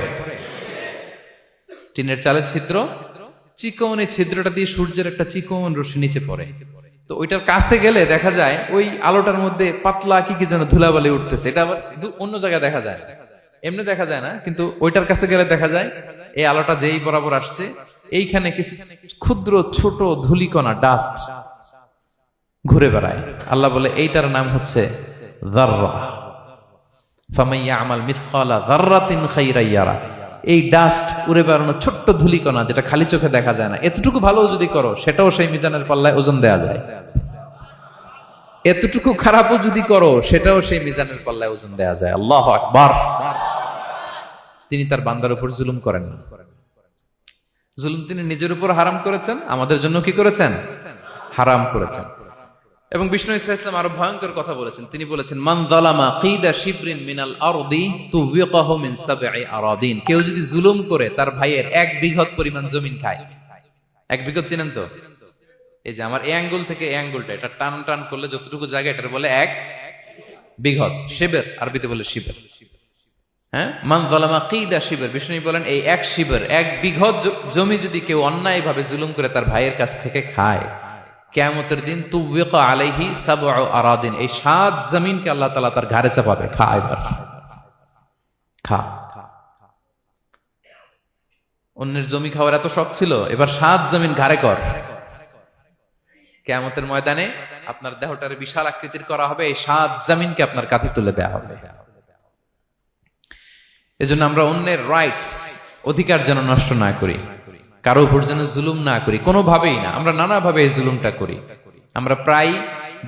টিনের চালের ছিদ্র, চিকন এই ছিদ্রটা দিয়ে সূর্যের একটা চিকন রশ্মি নিচে পড়ে। তো ওইটার কাছে গেলে দেখা যায় ওই আলোটার মধ্যে পাতলা কি কি যেন ধুলাবালি উঠতেছে। এটা আবার অন্য জায়গায় দেখা যায়, এমনি দেখা যায় না, কিন্তু ওইটার কাছে গেলে দেখা যায় এই আলোটা যেই বরাবর আসছে এইখানে কিছু ক্ষুদ্র ছোট ধূলিকণা, ডাস্ট ঘুরে বেড়ায়। আল্লাহ বলে এইটার নাম হচ্ছে যাররা। ফামান ইয়ামাল মিসকালা যাররাতিন খাইরান ইয়ারা। এই ডাস্ট উড়ে বেড়ানো ছোট্ট ধূলিকণা যেটা খালি চোখে দেখা যায় না, এতটুকু ভালো যদি করো সেটাও সেই মিজানের পাল্লায় ওজন দেয়া যায়। এতটুকু খারাপও যদি করো সেটাও সেই মিজানের পাল্লায় ওজন দেয়া যায়। আল্লাহু আকবার। তিনি তার বান্দার উপর জুলুম করেন না। জুলুম তিনি নিজের উপর হারাম করেছেন, আমাদের জন্য কি করেছেন? হারাম করেছেন। এবং বিষ্ণু ইসলাম আরো ভয়ঙ্কর কথা বলেছেন। তিনি বলেছেন, মান যালামা কিদা শিবরিন মিনাল আরদি তুবিকাহু মিন সাবঈ আরাদিন। কেউ যদি জুলুম করে তার ভাইয়ের 1 বিঘত পরিমাণ জমিন খায়। 1 বিঘত চিনেন তো? এই যে আমার এই আঙ্গুল থেকে এই আঙ্গুলটা, এটা টান টান করলে যতটুকু জায়গা, এটার বলে 1 বিঘত। শিবের আরবিতে বলে শিবের। হ্যাঁ, মান যালামা কিদা শিবর। বিষ্ণু বলেন এই 1 শিবর, 1 বিঘত জমি যদি কেউ অন্যায় ভাবে জুলুম করে তার ভাইয়ের কাছ থেকে খায়, কিয়ামতের দিন তুবিকা আলাইহি সাবউ আরাদিন, এই 7 জমিনকে আল্লাহ তাআলা তার ঘাড়ে চাপাবে। খা এবার, খা। অন্যের জমি খাওয়ার এত শখ ছিল, এবার 7 জমিন ঘাড়ে কর। কিয়ামতের ময়দানে আপনার দেহটারে বিশাল আকৃতির করা হবে, এই 7 জমিনকে আপনার কাঁধে তুলে দেয়া হবে। এজন্য আমরা অন্যের রাইটস, অধিকার যেন নষ্ট না করি, কারো উপর যেন জুলুম না করি, কোনোভাবেই না। আমরা নানাভাবে এই জুলুমটা করি। আমরা প্রায়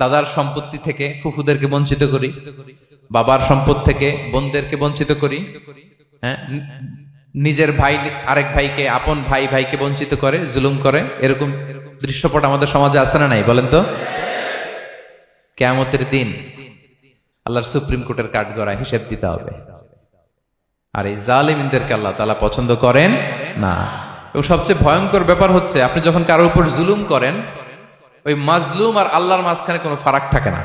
দাদার সম্পত্তি থেকে ফুফুদেরকে বঞ্চিত করি, বাবার সম্পদ থেকে বোনদেরকে বঞ্চিত করি। হ্যাঁ, নিজের ভাই আরেক ভাইকে, আপন ভাই ভাইকে বঞ্চিত করে, জুলুম করে। এরকম দৃশ্যপট আমাদের সমাজে আছে না নাই বলেন তো? কিয়ামতের দিন আল্লাহর সুপ্রিম কোর্টের কাঠগড়ায় হিসেব দিতে হবে। আর এই জালিমদেরকে আল্লাহ তাআলা পছন্দ করেন না। এবং সবচেয়ে ভয়ঙ্কর ব্যাপার হচ্ছে, আপনি যখন কারোর উপর জুলুম করেন, ওই মাজলুম আর আল্লাহর মাঝখানে কোনো ফারাক থাকে না।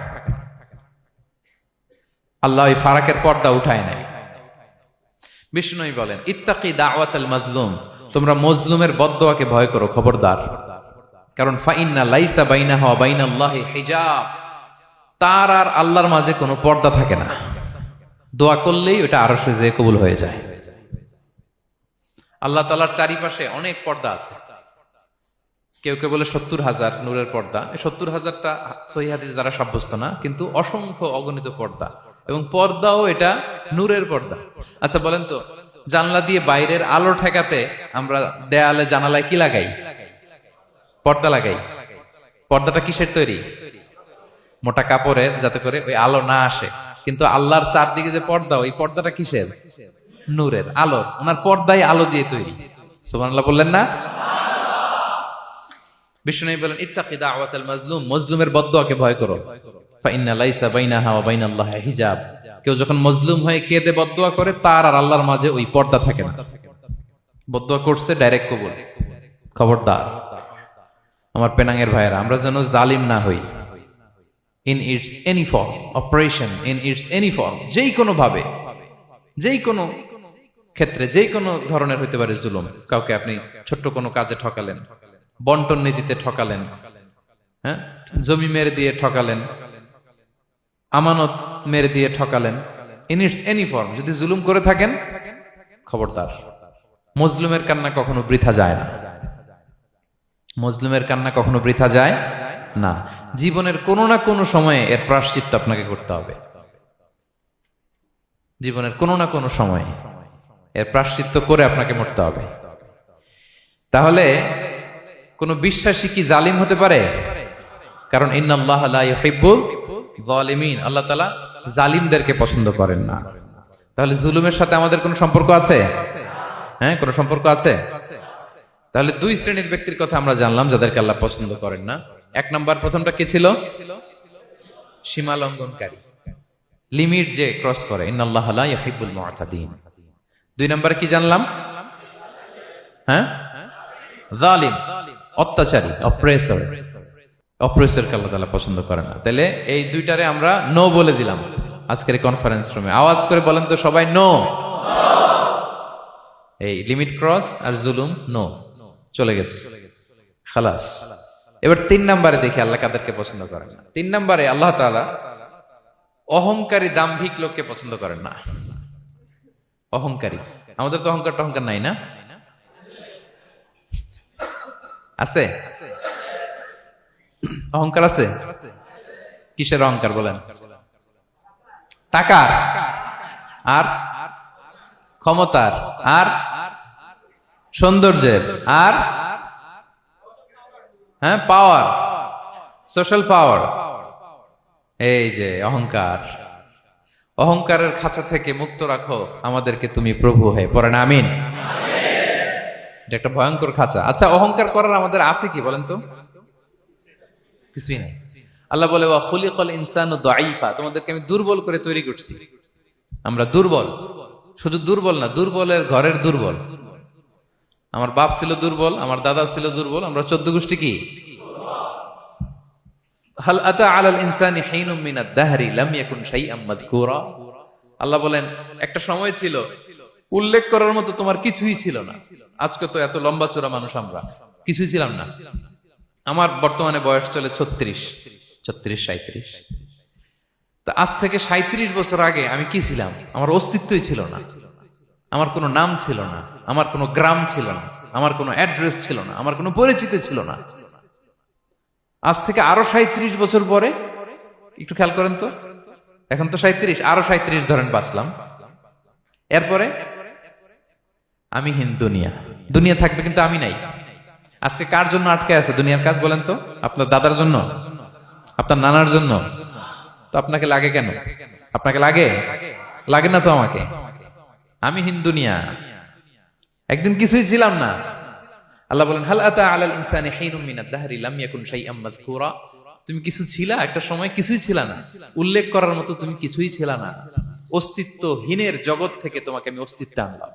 আল্লাহ ওই ফারাকের পর্দা উঠায় নাই। বিষ্ণু বলেন, ইত্তাকি দাওয়াতাল মাজলুম, তোমরা মজলুমের বদদোয়াকে ভয় করো, খবরদার। কারণ ফাইন্না লাইসা বাইনাহা ওয়া বাইনাল্লাহি হিজাব, তার আর আল্লাহর মাঝে কোনো পর্দা থাকে না। দোয়া করলেই ওটা আরশে যেয়ে কবুল হয়ে যায়। আল্লাহ তাআলার চারিপাশে অনেক পর্দা আছে। কেউ কেউ বলে 70,000 নূরের পর্দা। এই 70,000টা সহিহ হাদিস দ্বারা সাব্যস্ত না, কিন্তু অসংখ্য অগণিত পর্দা, এবং পর্দাও এটা নূরের পর্দা। আচ্ছা বলেন তো, জানলা দিয়ে বাইরের আলো ঠেকাতে আমরা দেয়ালে জানালায় কি লাগাই? পর্দা লাগাই। পর্দাটা কিসের তৈরি? মোটা কাপড়ের, যাতে করে ওই আলো না আসে। কিন্তু আল্লাহর চারদিকে যে পর্দা, ওই পর্দাটা কিসের? নূরের, আলোর। ওনার পর্দাই আলো দিয়ে তৈরি। সুবহানাল্লাহ বললেন না? বিষ্ণু বলেন, ইত্তাকি দাওয়াতাল মাজলুম, মজলুমের বদদোয়াকে ভয় করো। ফাইন্না লাইসা বাইনাহা ওয়া বাইনাল্লাহি হিজাব, কেউ যখন মজলুম হয়ে কেঁদে বদদোয়া করে, তার আর আল্লাহর মাঝে ওই পর্দা থাকে না। বদদোয়া করছে, ডাইরেক্ট কবুল। খবরদার আমার পেনাঙ্গের ভাইয়েরা, আমরা যেন জালিম না হই। In it's any form, operation in it's any form, যেই কোনো ভাবে, যেই কোনো ক্ষেত্রে, যেই কোনো ধরনের হইতে পারে জুলুম। কাউকে আপনি ছোট্ট কোনো কাজে ঠকালেন, বন্টন নীতিতে ঠকালেন, হ্যাঁ, জমি মেরে দিয়ে ঠকালেন, আমানত মেরে দিয়ে ঠকালেন, ইন ইটস এনি ফর্ম যদি জুলুম করে থাকেন, খবরদার। মজলুমের কান্না কখনো বৃথা যায় না। মজলুমের কান্না কখনো বৃথা যায় না। জীবনের কোনো না কোনো সময়ে এর প্রায়শ্চিত্ত আপনাকে করতে হবে। জীবনের কোনো না কোনো সময়ে এর প্রায়শ্চিত্ত করে আপনাকে মরতে হবে। তাহলে কোন বিশ্বাসী কি জালিম হতে পারে? কারণ ইন্নাল্লাহা লা ইউহিব্বুল যালিমিন, আল্লাহ তাআলা জালিমদেরকে পছন্দ করেন না। তাহলে জুলুমের সাথে আমাদের কোনো সম্পর্ক আছে? হ্যাঁ, কোনো সম্পর্ক আছে। তাহলে 2 শ্রেণীর ব্যক্তির কথা আমরা জানলাম যাদেরকে আল্লাহ পছন্দ করেন না। 1 নাম্বার, প্রথমটা কি ছিল? সীমা লঙ্ঘনকারী, লিমিট যে ক্রস করে, ইন্নাল্লাহা লা ইউহিব্বুল মুআতাদিন। 2 নাম্বার কি জানলাম? হ্যাঁ, জালিম, অত্যাচারী, অপ্রেসরকে আল্লাহ তাআলা পছন্দ করেন না। তাহলে এই দুইটারে আমরা নো বলে দিলাম। আজকের কনফারেন্স রুমে আওয়াজ করে বলেন তো সবাই নো। এই লিমিট ক্রস আর জুলুম নো, চলে গেছে, খালাস। এবার 3 নম্বরে দেখি আল্লাহ কাদেরকে পছন্দ করেন না। 3 নম্বরে আল্লাহ তাআলা অহংকারী দাম্ভিক লোককে পছন্দ করেন না। অহংকারী, আমাদের তো অহংকার টহংকার নাই না? আছে অহংকার? আছে। কিসের অহংকার বলেন? টাকার, আর ক্ষমতার, আর সৌন্দর্যের, আর হ্যাঁ পাওয়ার, সোশ্যাল পাওয়ার। এই যে অহংকার, অহংকারের খাঁচা থেকে মুক্ত রাখো আমাদেরকে তুমি প্রভু হয়ে, পড়েন আমিন। এটা একটা ভয়ঙ্কর খাঁচা। আচ্ছা, অহংকার করার আমাদের আছে কি বলেন তো? কিছুই নাই। আল্লাহ বলে ওয়া খুলিকাল ইনসানু দাঈফা, তোমাদেরকে আমি দুর্বল করে তৈরি করছি। আমরা দুর্বল, শুধু দুর্বল না, দুর্বলের ঘরের দুর্বল। আমার বাপ ছিল দুর্বল, আমার দাদা ছিল দুর্বল, আমরা 14 গোষ্ঠী কি? হাল আতা আলাল ইনসানি হিনুম মিনাদ দাহরি লাম ইয়াকুন শাইআম মাযকুরা। আল্লাহ বলেন একটা সময় ছিল উল্লেখ করার মতো তোমার কিছুই ছিল না। আজকে তো এত লম্বা চোরা মানুষ, আমরা কিছুই ছিলাম না। আমার বর্তমানে বয়স চলে 36, 37। তা আজ থেকে 37 বছর আগে আমি কি ছিলাম? আমার অস্তিত্বই ছিল না, আমার কোনো নাম ছিল না, আমার কোনো গ্রাম ছিল না, আমার কোনো অ্যাড্রেস ছিল না, আমার কোনো পরিচিত ছিল না। আজ থেকে আরো 37 বছর পরে একটু খেয়াল করেন তো, এখন তো 37, আরো 37 ধরেন বাঁচলাম। এরপরে আমি দুনিয়া, দুনিয়া থাকবে কিন্তু আমি নাই। আজকে কার জন্য আটকে আছে দুনিয়ার কাজ বলেন তো? আপনার দাদার জন্য, আপনার নানার জন্য। তো আপনাকে লাগে কেন? আপনাকে লাগে? লাগে না তো আমাকে। আমি দুনিয়া, একদিন কিছুই ছিলাম না। আল্লাহ বলেন হাল আতা আলাল ইনসানি হিনুম মিনাদ দাহরি লাম ইয়াকুন শাইআম মাযকুরা। তুমি কিছু ছিলা, একটা সময় কিছুই ছিলা না, উল্লেখ করার মতো তুমি কিছুই ছিলা না। অস্তিত্বহীনের জগৎ থেকে তোমাকে আমি অস্তিত্ব আনলাম।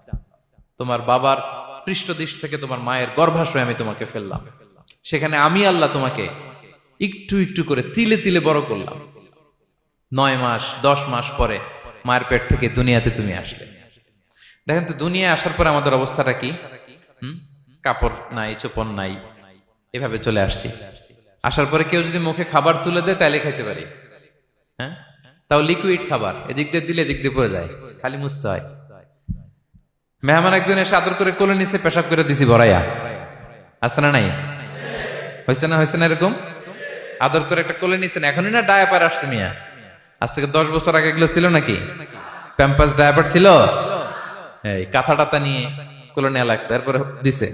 তোমার বাবার পৃষ্ঠদেশ থেকে তোমার মায়ের গর্ভাশয়ে আমি তোমাকে ফেললাম। সেখানে আমি আল্লাহ তোমাকে একটু একটু করে তিলে তিলে বড় করলাম। 9 মাস 10 মাস পরে মায়ের পেট থেকে দুনিয়াতে তুমি আসলে। দেখেন তো দুনিয়ায় আসার পরে আমাদের অবস্থাটা কি? কাপড় নাই, চোপন নাই, এভাবে চলে আসছি। আসার পরে কেউ যদি মুখে খাবার তুলে দেয় তাইলে খাইতে পারি, হ্যাঁ, তাও লিকুইড খাবার। এদিক দিয়ে দিলে এদিক দিয়ে পড়ে যায়, খালি মুছতে হয়। মেহমান একজন এসে আদর করে কোলে নিচে পেশাব করে দিছি ভরাইয়া, আছে না নাই? হয়েছে না, হয়েছে না এরকম? আদর করে একটা কোলে নিছেন, এখনই না ডায়াপার আসছে মিয়া। আজ থেকে 10 বছর আগে এগুলো ছিল নাকি? প্যাম্পাস ডায়াপার ছিল, এই কাঁথা টাতা নিয়ে কোলে নেওয়া লাগতো, তারপরে দিছে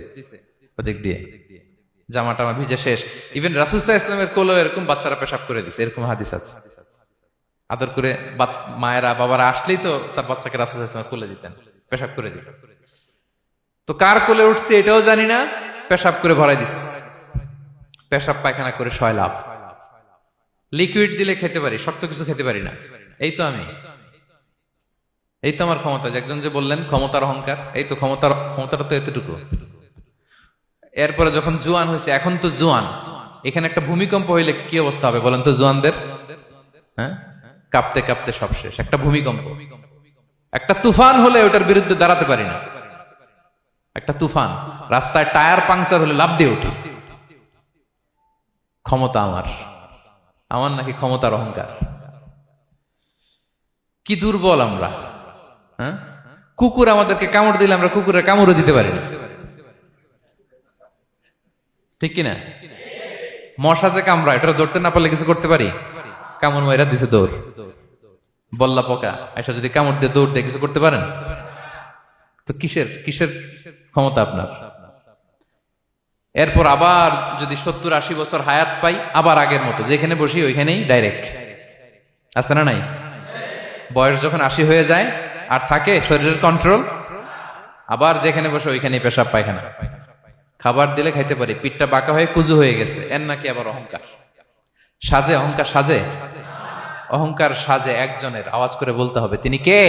ওদিক দিয়ে জামা টামা ভিজে শেষ। ইভেন রাসূল সাল্লাল্লাহু আলাইহি ওয়াসাল্লামের কোলে এরকম বাচ্চারা পেশাব করে দিছে, এরকম হাদিস আছে। আদর করে মায়েরা বাবারা আসলেই তো তার বাচ্চাকে রাসূল সাল্লাল্লাহু আলাইহি ওয়াসাল্লাম কোলে দিতেন, পেশাব করে দিতেন। তো কার কোলে উঠছে এটাও জানি না, পেশাব করে ভরাই দিচ্ছে। পেশাব পায়খানা করে সয়লাভ। লিকুইড দিলে খেতে পারি, শক্ত কিছু খেতে পারি না। এই তো আমি, এই তো আমার ক্ষমতা। একজন যে বললেন ক্ষমতার অহংকার, এই তো ক্ষমতাটা তো এতটুকু। এরপরে যখন জোয়ান হয়েছে, এখন তো জোয়ান, এখানে একটা ভূমিকম্প হইলে কি অবস্থা হবে বলেন তো জোয়ানদের? হ্যাঁ, কাঁপতে কাঁপতে সব শেষ। একটা ভূমিকম্প, একটা তুফান হলে ওটার বিরুদ্ধে দাঁড়াতে পারি না। একটা তুফান, রাস্তায় টায়ার পাংচার হলে লাফ দিয়ে উঠি। ক্ষমতা আমার, আমার নাকি ক্ষমতার অহংকার? কি দুর্বল আমরা! হ্যাঁ, কুকুর আমাদেরকে কামড় দিলে আমরা কুকুরের কামড়ও দিতে পারি না, ঠিক কিনা? মশা যে কামড়া, এটা ধরতে না পারলে কিছু করতে পারি? কামড় মাইরা দিছে দৌড়। বল্লা পোকা এসে যদি কামড় দিয়ে দৌড় দিয়ে কিছু করতে পারেন? তো কিসের কিসের ক্ষমতা আপনার? এরপর আবার যদি 70-80 বছর হায়াত পাই, আবার আগের মতো যেখানে বসি ওইখানেই ডাইরেক্ট, আছে না নাই? বয়স যখন 80 হয়ে যায় আর থাকে শরীরের কন্ট্রোল, আবার যেখানে বসে ওইখানেই পেশাব পায়খানা। খাবার দিলে খাইতে পারি, পিঠটা বাঁকা হয়ে কুজু হয়ে গেছে, এর নাকি আবার অহংকার? সাজে অহংকার? সাজে অহংকার সাজে একজনের, আওয়াজ করে বলতে হবে তিনি কে?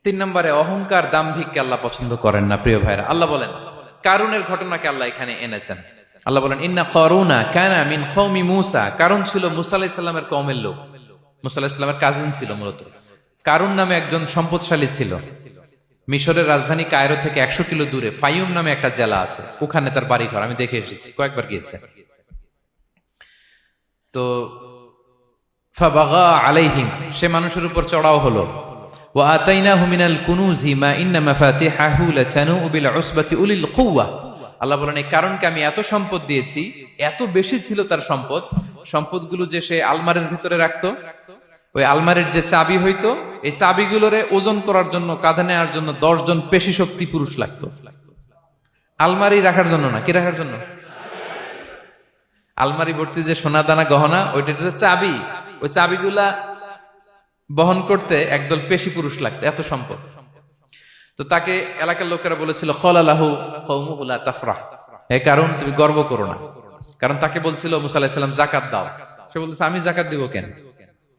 3 নম্বরে অহংকার দাম্ভিককে আল্লাহ পছন্দ করেন না। প্রিয় ভাইরা, আল্লাহ বলেন কারুনের ঘটনাকে আল্লাহ এখানে এনেছেন। আল্লাহ বলেন ইন্না কারুনা কানা মিন কওমি মূসা, কারুন ছিল মুসা আলাইহিস সালামের কওমের লোক, মুসা আলাইহিস সালামের কাজিন ছিল মূলত। কারুন নামে একজন সম্পদশালী ছিল। মিশরের রাজধানী কায়রো থেকে 100 কিলো দূরে ফাইউম নামে একটা জেলা আছে, ওখানে তার বাড়ি ঘর। আমি দেখে এসেছি, কয়েকবার গিয়েছে। তো ফাবাগা আলাইহিম, সে মানুষের উপর চড়াও হলো। ওয়া আতাইনাহু মিনাল কুনুজি মা ইন্না মাফাতিহাহু লাতানু বিল উসবাতি উলিল কুওয়া। আল্লাহ বলেন এই কারণকে আমি এত সম্পদ দিয়েছি, এত বেশি ছিল তার সম্পদ, সম্পদগুলো যে সে আলমারির ভিতরে রাখতো, ওই আলমারির যে চাবি হইতো, এই চাবিগুলোরে ওজন করার জন্য, কাঁধে নেওয়ার জন্য 10 জন পেশি শক্তি পুরুষ লাগতো। আলমারি রাখার জন্য না, কি রাখার জন্য? আলমারি ভর্তি যে সোনা দানা গহনা, ওইটা যে চাবি, ওই চাবিগুলা বহন করতে একদল পেশি পুরুষ লাগতো, এত সম্পদ। তো তাকে এলাকার লোকেরা বলেছিল ক্বালা লাহু কওমুহু লা তাফরাহ, এ কারণ তুমি গর্ব করো না। কারণ তাকে বলছিল মুসা আলাইহিস সালাম যাকাত দাও, সে বলতেছে আমি যাকাত দিব কেন,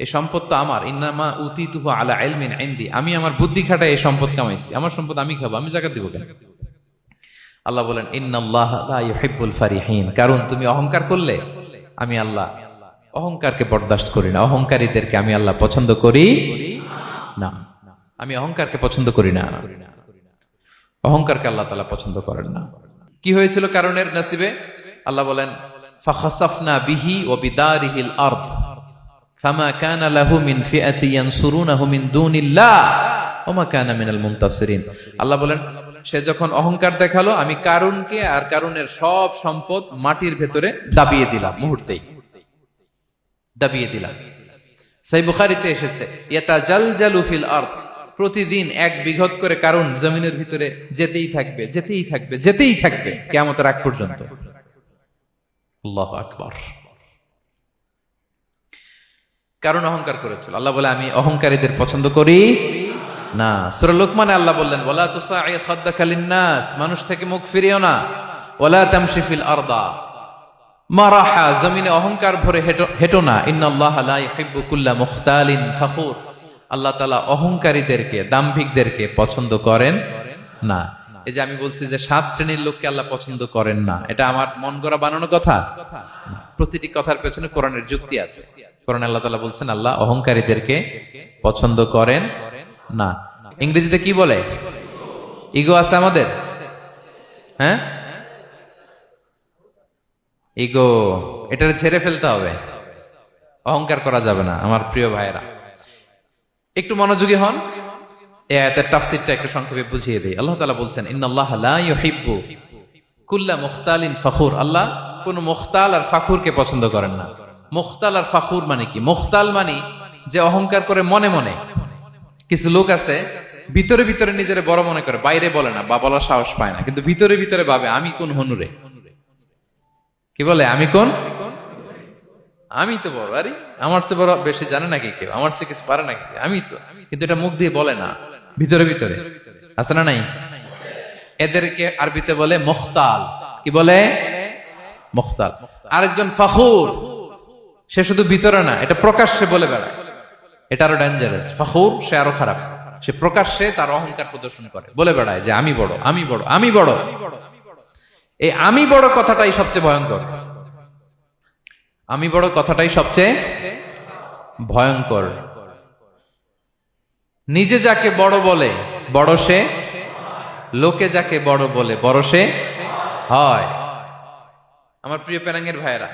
এই সম্পদ তো আমার। ইন্নামা উতিতুহু আলা ইলমিন ইনদি, আমি আমার বুদ্ধি খাটায় এই সম্পদ কামাইছি, আমার সম্পদ আমি খাবো, আমি যাকাত দিব কেন? আল্লাহ বলেন ইন্নাল্লাহা লা ইউহিব্বুল ফারিহিন, কারণ তুমি অহংকার করলে আমি আল্লাহ অহংকারকে বরদাস্ত করি না, অহংকারীদেরকে আমি আল্লাহ পছন্দ করি না। আমি অহংকারকে পছন্দ করি না, অহংকারকে আল্লাহ তাআলা পছন্দ করেন না। কি হয়েছিল কারণের নসিবে? আল্লাহ বলেন ফাখাসাফনা বিহি ওয়া বিদারিহিল আরদ ফামা কানা লাহু মিন ফিআতি ইয়ানসুরুনাহু মিন দুনিল্লাহ ওয়া মা কানা মিনাল মুনতাসিরিন। আল্লাহ বলেন সে যখন অহংকার দেখালো, আমি কারুনকে আর কারুনের সব সম্পদ মাটির ভেতরে দাবিয়ে দিলাম, মুহূর্তেই দাবিয়ে দিলাম। সহিহ বুখারীতে এসেছে ইয়াতাজালজালু ফিল আরদ, প্রতিদিন 1 বিঘত করে কারুন জমিনের ভিতরে যেতেই থাকবে, যেতেই থাকবে, যেতেই থাকবে কিয়ামতের আগ পর্যন্ত। আল্লাহু আকবার। কারণ অহংকার করেছিল। আল্লাহ বলে আমি অহংকারীদের পছন্দ করি না। সূরা লোকমানে আল্লাহ বললেন ওয়ালা তুসাইর খাদ্দাকা লিন্নাস, মানুষ থেকে মুখ ফিরিও না। ওয়ালা তামশি ফিল আরদা মারাহা, জমিনে অহংকার ভরে হেঁটো না। ইন্নাল্লাহা লা ইউহিব্বু কুল্লা মুখতালিন ফখুর, আল্লাহ তাআলা অহংকারীদেরকে, দাম্ভিকদেরকে পছন্দ করেন না। এই যে আমি বলছি যে 7 শ্রেণীর লোককে আল্লাহ পছন্দ করেন না, এটা আমার মন গড়া বানানো কথা। প্রতিটি কথার পেছনে কোরআনের যুক্তি আছে। কোরআনে আল্লাহ তাআলা বলছেন আল্লাহ অহংকারীদেরকে পছন্দ করেন না। ইংরেজিতে কি বলে? ইগো আছে আমাদের, হ্যাঁ ইগো, এটা ছেড়ে ফেলতে হবে, অহংকার করা যাবে না। আমার প্রিয় ভাইয়েরা একটু মনোযোগী হন, এই আয়াতের তাফসীরটা একটু সংক্ষেপে বুঝিয়ে দেই। আল্লাহ তাআলা বলছেন ইন্নাল্লাহা লা ইউহিব্বু কুল্লা মুখতালিন ফখুর, আল্লাহ কোন মুখতাল আর ফাখুরকে পছন্দ করেন না। মুখতাল আর ফাখুর মানে কি? মুখতাল মানে যে অহংকার করে মনে মনে। কিছু লোক আছে ভিতরে ভিতরে নিজের বড় মনে করে, বাইরে বলে না বা বলার সাহস পায় না, কিন্তু ভিতরে ভিতরে ভাবে আমি কোন হনুরে, কি বলে আমি কোন, আমি তো বড়, আরে আমার চেয়ে বড় বেশি জানে নাকি কেউ, আমার চেয়ে কিছু পারে নাকি, আমি তো, কিন্তু এটা মুখ দিয়ে বলে না, ভিতরে ভিতরে আছে না নাই? এদেরকে আরবিতে বলে মুখতাল। কি বলে? মুখতাল। আরেকজন ফখুর, সে শুধু ভিতরে না, এটা প্রকাশ্যে বলে বেড়ায়, এটা আরো ডেঞ্জারাস। ফখুর সে আরো খারাপ, সে প্রকাশ্যে তার অহংকার প্রদর্শন করে, বলে বেড়ায় যে আমি বড়, আমি বড়, আমি বড়। এই আমি বড় কথাটাই সবচেয়ে ভয়ঙ্কর। আমি বড় কথাটাই সবচেয়ে ভয়ঙ্কর। নিজে যাকে বড় বলে বড় সে, লোকে যাকে বড় বলে বড় সে হয়। আমার প্রিয় পেনাঙ্গের ভাইয়েরা,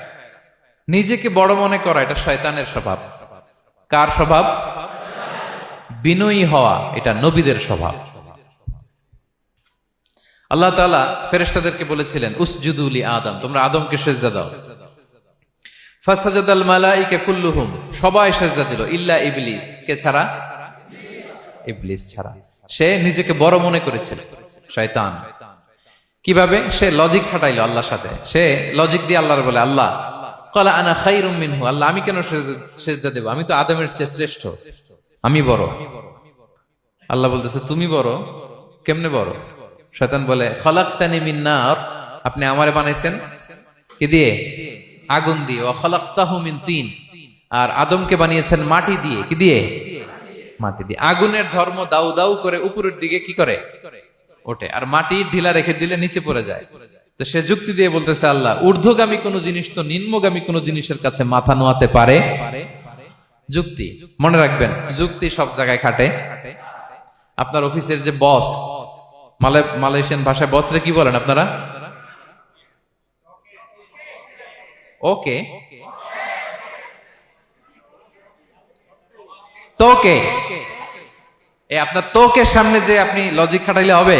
নিজেকে বড় মনে করা এটা শয়তানের স্বভাব। কার স্বভাব? বিনয়ী হওয়া এটা নবীদের স্বভাব। আল্লাহ তাআলা ফেরেশতাদেরকে বলেছিলেন উসজুদু লি আদম, তোমরা আদমকে সিজদা দাও। ফাসাজাদাল মালাইকা কুল্লুহুম, সবাই সিজদা দিল ইল্লা ইবলিস, কে ছাড়া? ইবলিস ছাড়া। সে নিজেকে বড় মনে করেছিল, শয়তান। কিভাবে? সে লজিক খাটাইলো আল্লাহর সাথে। সে লজিক দিয়ে আল্লাহর বলে আল্লাহ ক্বালা আনা খায়রুম মিনহু, আল্লাহ আমি কেন সিজদা দেব, আমি তো আদমের চেয়ে শ্রেষ্ঠ, আমি বড়। আল্লাহ বলতেছে তুমি বড়, কেমনে বড়? শয়তান বলে খালাকতানি মিন নার, আপনি আমারে বানাইছেন কি দিয়ে? আগুন দিয়ে। ওয়া খালাকতাহু মিন তিন, আর আদমকে বানিয়েছেন মাটি দিয়ে। কি দিয়ে? মাটি দিয়ে। আগুনের ধর্ম দাউ দাউ করে উপরের দিকে কি করে? ওঠে, আর মাটি ঢিলা রেখে দিলে নিচে পড়ে যায়। তো সে যুক্তি দিয়ে বলতেছে আল্লাহ ঊর্ধ্বগামী কোন জিনিস তো নিম্নগামী কোন জিনিসের কাছে মাথা নোয়াতে পারে? যুক্তি, মনে রাখবেন, যুক্তি সব জায়গায় খাটে। আপনার অফিসের যে বস, মালয়েশিয়ান ভাষায় বসরে কি বলেন আপনারা? ওকে, তোকে, আপনার তোকের সামনে যে আপনি লজিক খাটাইলে হবে?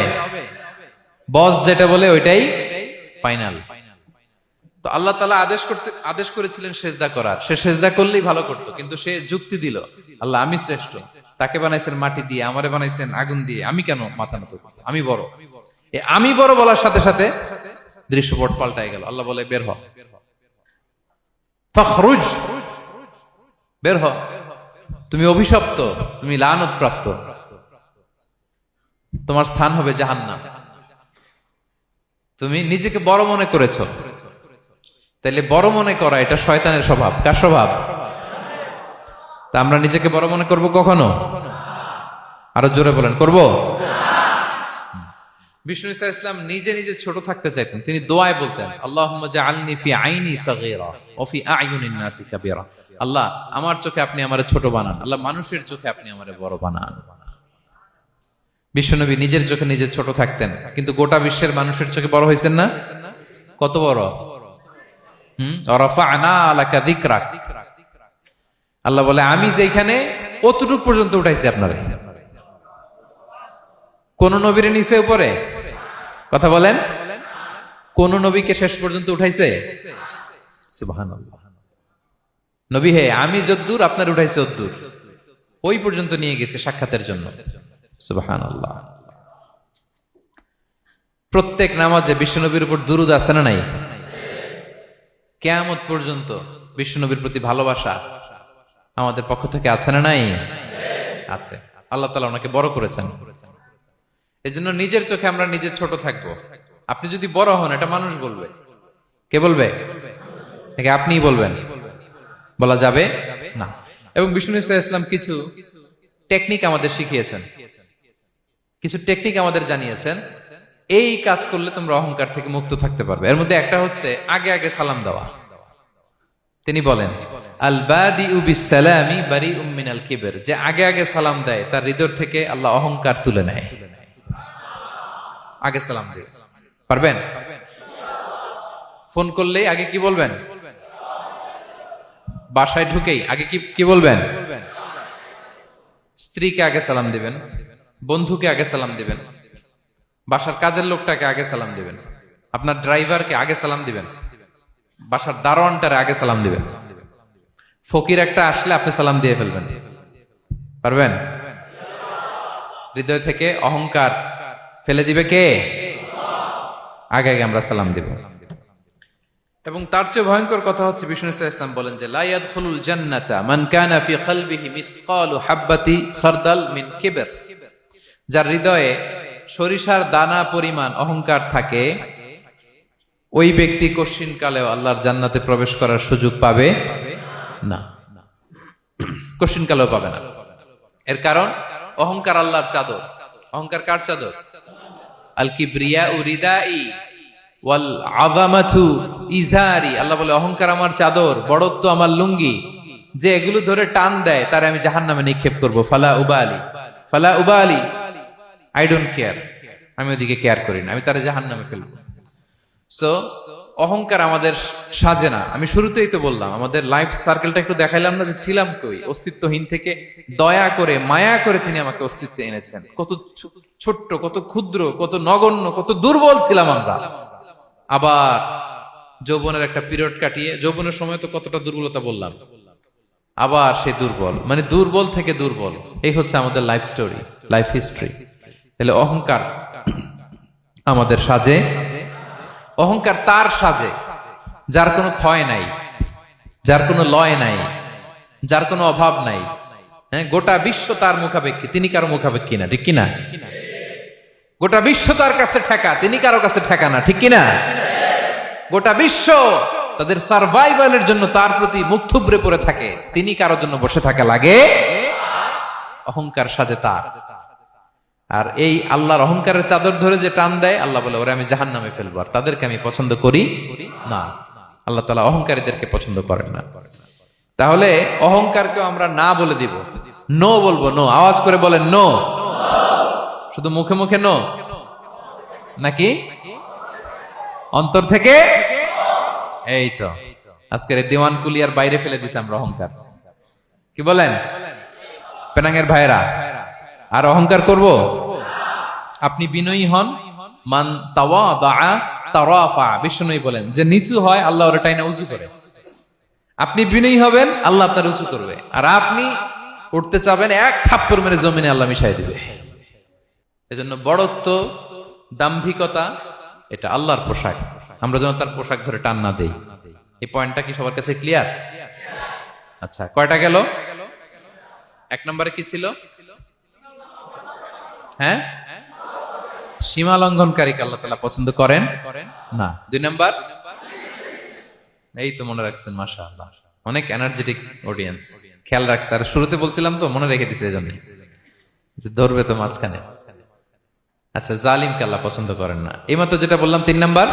বস যেটা বলে ওইটাই ফাইনাল। তো আল্লাহ তাআলা আদেশ করেছিলেন সেজদা করার, সে সেজদা করলেই ভালো করতো, কিন্তু সে যুক্তি দিল আল্লাহ আমি শ্রেষ্ঠ, তাকে বানাইছেন মাটি দিয়ে, আমারে বানাইছেন আগুন দিয়ে, আমি কেন মাথা নত করব? আমি বড়। আমি বড় বলার সাথে সাথে দৃশ্যপট পাল্টাই গেল। আল্লাহ বলে বের হ, ফখরুজ, বের হ, তুমি অভিশপ্ত, তুমি লানত প্রাপ্ত, তোমার স্থান হবে জাহান্নাম। তুমি নিজেকে বড় মনে করেছো, তাইলে বড় মনে করা এটা শয়তানের স্বভাব। কার স্বভাব? তা আমরা নিজেকে বড় মনে করব কখনো? আরো জোরে বলেন, করব? বিষ্ণু ঈসা ইসলাম নিজে নিজে ছোট থাকতে চাইতেন। তিনি দোয়ায় বলতেন আল্লাহুম্মা জাআলনি ফি আইনি সাগীরা ওয়া ফি আ'য়ুনিন নাসি কাবীরা। আল্লাহ আমার চোখে আপনি আমারে ছোট বানান, আল্লাহ মানুষের চোখে আপনি আমারে বড় বানান। বিশ্বনবী নিজের চোখে নিজে ছোট থাকতেন, কিন্তু গোটা বিশ্বের মানুষের চোখে বড় হয়েছেন না? কত বড়? রাফা'না লাকা যিকরাক। আল্লাহ বলে আমি যেখানে অতটুক পর্যন্ত উঠাইছি আপনারে। কোন নবীর নিচে উপরে? কথা বলেন, কোন নবীকে শেষ পর্যন্ত উঠাইছে? সুবহানাল্লাহ। নবী হে আমি যদ্দূর আপনার উঠাইছে অদ্দূর, ওই পর্যন্ত নিয়ে গেছে সাক্ষাতের জন্য। সুবহানাল্লাহ। প্রত্যেক নামাজে বিশ্বনবীর উপর দুরূদ আছে না নাই? কিয়ামত পর্যন্ত বিশ্বনবীর প্রতি ভালোবাসা আমাদের পক্ষ থেকে আছে না নাই? আছে। আল্লাহ তাআলা ওনাকে বড় করেছেন। এজন্য নিজের চোখে আমরা নিজে ছোট থাকবো। আপনি যদি বড় হন এটা মানুষ বলবে। কে বলবে? নাকি আপনিই বলবেন? বলা যাবে না। এবং বিষ্ণু ঈসা ইসলাম কিছু টেকনিক আমাদের শিখিয়েছেন, কিছু টেকনিক আমাদের জানিয়েছেন। এই কাজ করলে তোমরা অহংকার থেকে মুক্ত থাকতে পারবে। এর মধ্যে একটা হচ্ছে আগে আগে সালাম দেওয়া। তিনি বলেন আল বাদিউ বিসসালামি বারিউম মিনাল কিবর, যে আগে আগে সালাম দেয় তার হৃদয় থেকে আল্লাহ অহংকার তুলে নেয়। আগে সালাম দিয়ে পারবেন? ফোন করলেই আগে কি বলবেন? বাসায় ঢুকেই আগে কি বলবেন? স্ত্রীকে আগে সালাম দিবেন, বন্ধুকে আগে সালাম দিবেন, বাসার কাজের লোকটাকে আগে সালাম দিবেন, আপনার ড্রাইভারকে আগে সালাম দিবেন, বাসার দারোয়ানটারে আগে সালাম দিবেন। ফকির একটা আসলে আপনি সালাম দিয়ে ফেলবেন। পারবেন? হৃদয় থেকে অহংকার ফেলে দিবে কে? আগে আগে আমরা সালাম দিব। এবং তার চেয়ে ভয়ঙ্কর কথা হচ্ছে বিষ্ণু ইসলাম বলেন যে লা ইয়াদখুলুল জান্নাতা মান কানা ফি কলবিহি মিসকালু হাববাতি খারদাল মিন কিবর, যার হৃদয়ে সরিষার দানা পরিমাণ অহংকার থাকে ওই ব্যক্তি কঠিন কালেও আল্লাহর জান্নাতে প্রবেশ করার সুযোগ পাবে না, কঠিন কালেও পাবে না। এর কারণ অহংকার আল্লাহর চাদর। অহংকার কার চাদর? আল কিবরিয়া রিদাই ওয়াল আযামাতু ইজারি। আল্লাহ বলে অহংকার আমার চাদর, বড়ত্ব আমার লুঙ্গি। যে এগুলো ধরে টান দেয় তারে আমি জাহান্নামে নিক্ষেপ করব। ফালা উবালি, আই ডোন্ট কেয়ার, আমি ওদিকে কেয়ার করি না, আমি তারে জাহান্নামে ফেলবো। সো অহংকার আমাদের সাজে না। আমি শুরুতেই তো বললাম আমাদের লাইফ সার্কেলটা একটু দেখাইলাম না যে ছিলাম কই, অস্তিত্বহীন থেকে দয়া করে মায়া করে তিনি আমাকে অস্তিত্বে এনেছেন। কত ছোট্ট, কত ক্ষুদ্র, কত নগণ্য, কত দুর্বল ছিলাম আমরা। আবার যৌবনের একটা পিরিয়ড কাটিয়ে, যৌবনের সময় তো কতটা দুর্বলতা বললাম, আবার সে দুর্বল, মানে দুর্বল থেকে দুর্বল। এই হচ্ছে আমাদের লাইফ স্টোরি, লাইফ হিস্ট্রি। তাহলে অহংকার আমাদের সাজে। অহংকার তার সাজে যার কোনো ক্ষয় নাই, যার কোনো লয় নাই, যার কোনো অভাব নাই। হ্যাঁ, গোটা বিশ্ব তার মুখাপেক্ষী, তিনি কারো মুখাপেক্ষী না, ঠিক কিনা? গোটা বিশ্ব তার কাছে ঠেকা, তিনি কারো কাছে ঠেকা না, ঠিক কিনা? গোটা বিশ্ব তাদের সার্ভাইভালের জন্য তার প্রতি মুখ থুবড়ে পড়ে থাকে, তিনি কারোর জন্য বসে থাকা লাগে। অহংকার সাজে তার। আর এই আল্লাহর অহংকারের চাদর ধরে যে টান দেয়, আল্লাহ বলে ওরা আমি জাহান্নামে ফেলবো, আর তাদেরকে আমি পছন্দ করি না। আল্লাহ তাআলা অহংকারীদেরকে পছন্দ করেন না। তাহলে অহংকারকে আমরা না বলে দিব, নো বলবো, নো। আওয়াজ করে বলেন নো। শুধু মুখে মুখে নো নাকি অন্তর থেকে? এই তো আজকের দিওয়ান কুলিয়ার বাইরে ফেলে দিছে আমরা অহংকার। কি বলেন পেনাঙ্গের ভাইরা? আর অহংকার করব? আপনি বিনয়ী হন। মান তাওয়াদা তারাফা, বিষ্ণুই বলেন যে নিচু হয় আল্লাহ ওর টাইনা উঁচু করে। আপনি বিনয়ী হবেন, আল্লাহ আপনার উঁচু করবে। আর আপনি উঠতে চাবেন, এক থাপ্পড় মেরে জমিনে আল্লাহ মিশাই দিবে। এজন্য বড়ত্ব, দাম্ভিকতা এটা আল্লাহর পোশাক, আমরা যেন তার পোশাক ধরে টান না দেই। এই পয়েন্টটা কি সবার কাছে ক্লিয়ার? আচ্ছা, কয়টা গেল? এক নম্বরে কি ছিল? হ্যাঁ, সীমা লঙ্ঘনকারীকে আল্লাহ তাআলা পছন্দ করেন না। দুই নাম্বার, এই তো মনে রাখছেন, মাশাআল্লাহ, অনেক এনার্জেটিক অডিয়েন্স, খেয়াল রাখছে। আর শুরুতে বলছিলাম তো, মনে রেখে দিছে এজন্য যে ধরবে তো মাঝখানে। আচ্ছা, জালিমকে আল্লাহ পছন্দ করেন না। এইমাত্র যেটা বললাম, তিন নাম্বার,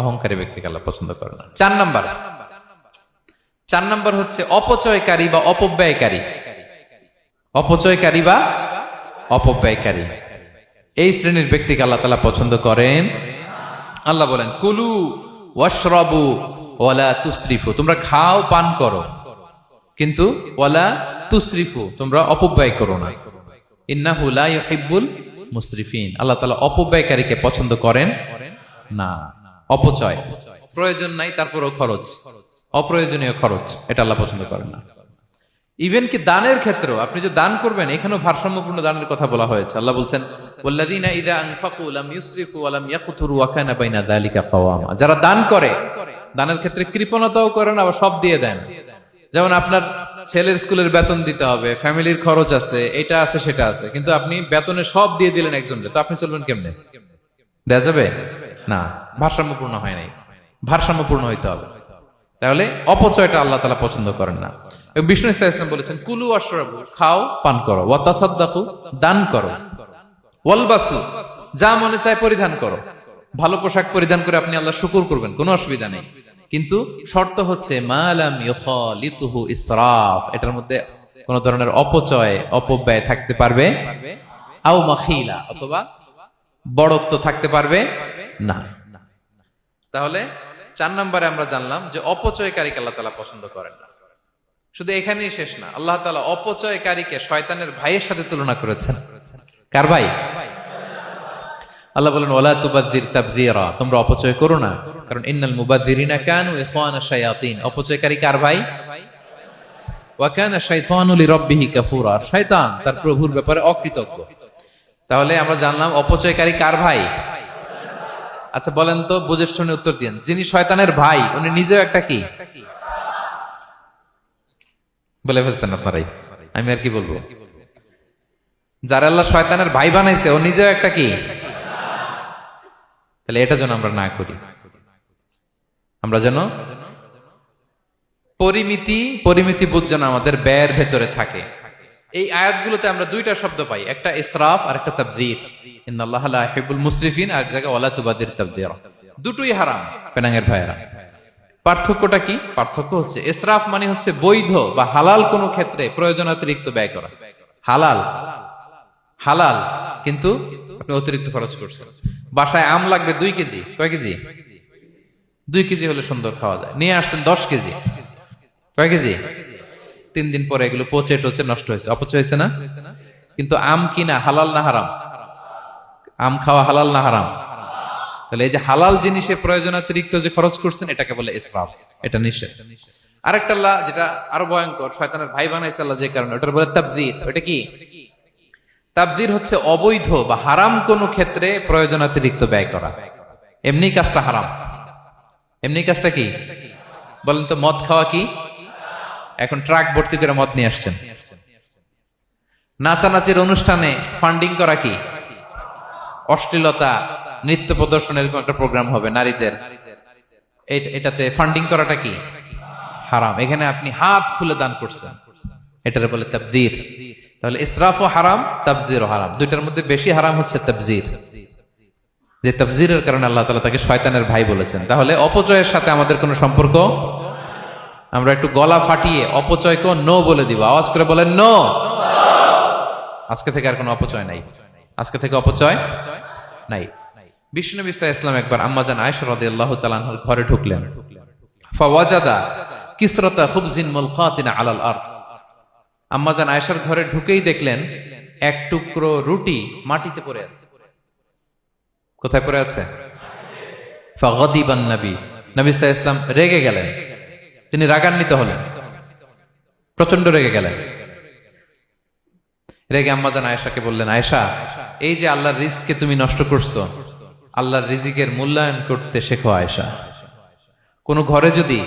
অহংকারী ব্যক্তিকে আল্লাহ পছন্দ করেন না। চার নাম্বার হচ্ছে অপচয়কারী বা অপব্যয়কারী। অপচয়কারী বা অপব্যয়কারী, এই শ্রেণীর ব্যক্তিকে আল্লাহ তাআলা পছন্দ করেন। আল্লাহ বলেন কুলু ওয়াশরাবু ওয়ালা তুসরিফু, তোমরা খাও পান করো, কিন্তু ওয়ালা তুসরিফু, তোমরা অপব্যয় করো না। ইন্নাহু লা ইউহিব্বুল মুসরিফিন, আল্লাহ তাআলা অপব্যয়কারীকে পছন্দ করেন না। অপচয়, প্রয়োজন নাই তারপরও খরচ, অপ্রয়োজনীয় খরচ, এটা আল্লাহ পছন্দ করেন না। ইভেন কি দানের ক্ষেত্রেও, আপনি যে দান করবেন, এখানেও ভারসাম্যপূর্ণ দানের কথা বলা হয়েছে। আল্লাহ বলছেন ওয়াল্লাযীনা ইযা আনফাকু লাম ইউসরিফু ওয়া লাম ইয়াকতুরু ওয়া কানা বাইনা যালিকা কাওয়ামা, যারা দান করে, দানের ক্ষেত্রে কৃপণতাও করেন, আবার সব দিয়ে দেন। যেমন আপনার ছেলের স্কুলের বেতন দিতে হবে, ফ্যামিলির খরচ আছে, এটা আছে সেটা আছে, কিন্তু আপনি বেতনে সব দিয়ে দিলেন একজনকে, তো আপনি চলবেন কেমনে? দেয়া যাবে না, ভারসাম্যপূর্ণ হয় নাই। ভারসাম্যপূর্ণ হইতে হবে। তাহলে অপচয়টা আল্লাহ তাআলা পছন্দ করেন না। বিষ্ণু সাল্লাল্লাহু আলাইহি ওয়াসাল্লাম বলেছেন কুলু ওয়াশরাবু, খাও পান করো, ওয়া তাসাদদাকু, দান করো, ওয়ালবাসু, যা মনে চায় পরিধান করো। ভালো পোশাক পরিধান করে আপনি আল্লাহ শুকর করবেন, কোনো অসুবিধা নেই, কিন্তু শর্ত হচ্ছে মা লাম ইউখালিতুহু ইসরাফ, এটার মধ্যে কোন ধরনের অপচয় অপব্যয় থাকতে পারবে, আও মাখিলা, অথবা বড়ত্ব থাকতে পারবে না। তাহলে 4 নম্বরে আমরা জানলাম যে অপচয়কারীকে আল্লাহ তাআলা পছন্দ করেন না। শুধু এখানেই শেষ না, আল্লাহ তাআলা অপচয়কারীকে শয়তানের ভাইয়ের সাথে তুলনা করেছেন। কার ভাই? আল্লাহ বলেন ওয়ালা তুবাযযির তাবযীরা, তোমরা অপচয় করো না, কারণ ইন্নাল মুবাযযিরিনা কানু ইখওয়ানা শায়াতিন, অপচয়কারী কার ভাই? ওয়া কানা শাইতানু লিরাব্বিহি কাফুরা, শয়তান তার প্রভুর ব্যাপারে অকৃতজ্ঞ। তাহলে আমরা জানলাম অপচয়কারী কার ভাই? আচ্ছা বলেন তো, বুঝে শুনে উত্তর দিন, যিনি শয়তানের ভাই উনি নিজেও একটা কি? বলে ফেলছেন আপনারাই, আমি আর কি বলবো। যারা আল্লাহ শয়তানের ভাই বানাইছে ও নিজেও একটা কি? তাহলে এটা যেন আমরা না করি। আমরা যেন পরিমিতি বোধ যেন আমাদের ব্যয়ের ভেতরে থাকে। এই আয়াতগুলোতে আমরা দুইটা শব্দ পাই, একটা ইসরাফ আর একটা তাবযীর। ইন্নাল্লাহা লা ইউহিব্বুল মুসরিফিন, আর জায়গায় ওয়ালা তুবাযযির তাবযীরা। দুটোই হারাম পেনাঙ্গের ভাইয়েরা। পার্থক্যটা কি? পার্থক্য হচ্ছে ইসরাফ মানে হচ্ছে বৈধ বা হালাল কোনো ক্ষেত্রে প্রয়োজনাতিরিক্ত ব্যয় করা। হালাল কিন্তু আপনি অতিরিক্ত খরচ করছেন। বাসায় আম লাগবে 2 কেজি, কয় কেজি? 2 কেজি হলে সুন্দর খাওয়া যায়। নিয়ে আসছেন 10 কেজি, কয় কেজি? 3 দিন পরে এগুলো পচে টচে নষ্ট হয়েছে, অপচয় হয়েছে না? কিন্তু আম কিনা হালাল না হারাম? আম খাওয়া হালাল না হারাম? তাহলে এই যে হালাল জিনিসে প্রয়োজনাতিরিক্ত যে খরচ করছেন, এটাকে বলে ইসরাফ, এটা নিষেধ। আরেকটা আল্লাহ যেটা আরো ভয়ঙ্কর, শয়তানের ভাই বানাইছে আল্লাহ যে কারণে, ওটা বলে তাবযীর। ওটা কি? তাবযীর হচ্ছে অবৈধ বা হারাম কোনো ক্ষেত্রে প্রয়োজনাতিরিক্ত ব্যয় করা। এমনি কাজটা হারাম। এমনি কাজটা কি বলেন তো? মদ খাওয়া কি? এখন ট্রাক ভর্তি করে মদ নিয়ে আসছেন। নাচানাচির অনুষ্ঠানে ফান্ডিং করা কি? অশ্লীলতা, নৃত্য প্রদর্শনের একটা প্রোগ্রাম হবে নারীদের, এটাতে ফান্ডিং করাটা কি? হারাম। এখানে আপনি হাত খুলে দান করছেন, এটারে বলে তাবযীর। তাহলে ইসরাফও হারাম, তাবজিরও হারাম। দুইটার মধ্যে বেশি হারাম হচ্ছে তাবজির, যে তাবজিরের কারণে আল্লাহ তাআলা তাকে শয়তানের ভাই বলেছেন। তাহলে অপচয়ের সাথে আমাদের কোনো সম্পর্ক, আমরা একটু গলা ফাটিয়ে অপচয়কে নো বলে দিব, আওয়াজ করে বলেন নো। আজকে থেকে আর কোনো অপচয় নাই, আজকে থেকে অপচয় নাই। বিষ্ণু সাল্লাল্লাহু আলাইহি ওয়াসাল্লাম একবার আম্মাজান আয়েশা রাদিয়াল্লাহু তাআলা আনহার ঘরে ঢুকলেন। ফাওয়াজাদা কিসরাতা খুবজিন মুলকাতিন আলাল আরদ। আম্মাজান আয়েশার ঘরে ঢুকেই দেখলেন এক টুকরো রুটি মাটিতে পড়ে আছে। কোথায় পড়ে আছে? ফাগাদিবান নবী সাল্লাল্লাহু আলাইহি ওয়াসাল্লাম রেগে গেলেন, তিনি রাগান্বিত হলেন, প্রচন্ড রেগে গেলেন। রেগে আম্মাজান আয়েশাকে বললেন, আয়েশা, এই যে আল্লাহর রিজকে তুমি নষ্ট করছো, আল্লাহর রিজিকের মূল্যায়ন করতে শেখো আয়েশা। কোন ঘরে যদি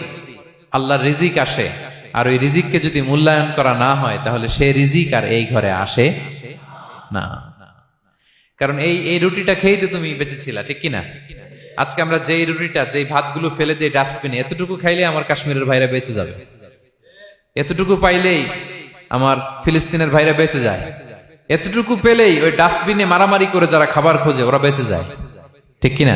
আল্লাহর রিজিক আসে আর ওই রিজিককে যদি মূল্যায়ন করা না হয়, তাহলে সেই রিজিক আর এই ঘরে আসে না। কারণ এই রুটিটা খেয়েই তো তুমি বেঁচেছিলা, ঠিক কিনা? আজকে আমরা যেই রুটিটা, যেই ভাতগুলো ফেলে দিয়ে ডাস্টবিনে, এতটুকু খাইলে আমার কাশ্মীরের ভাইরা বেঁচে যাবে, এতটুকু পাইলেই আমার ফিলিস্তিনের ভাইরা বেঁচে যায়, এতটুকু পেলেই ওই ডাস্টবিনে মারামারি করে যারা খাবার খোঁজে ওরা বেঁচে যায়, ঠিক কিনা?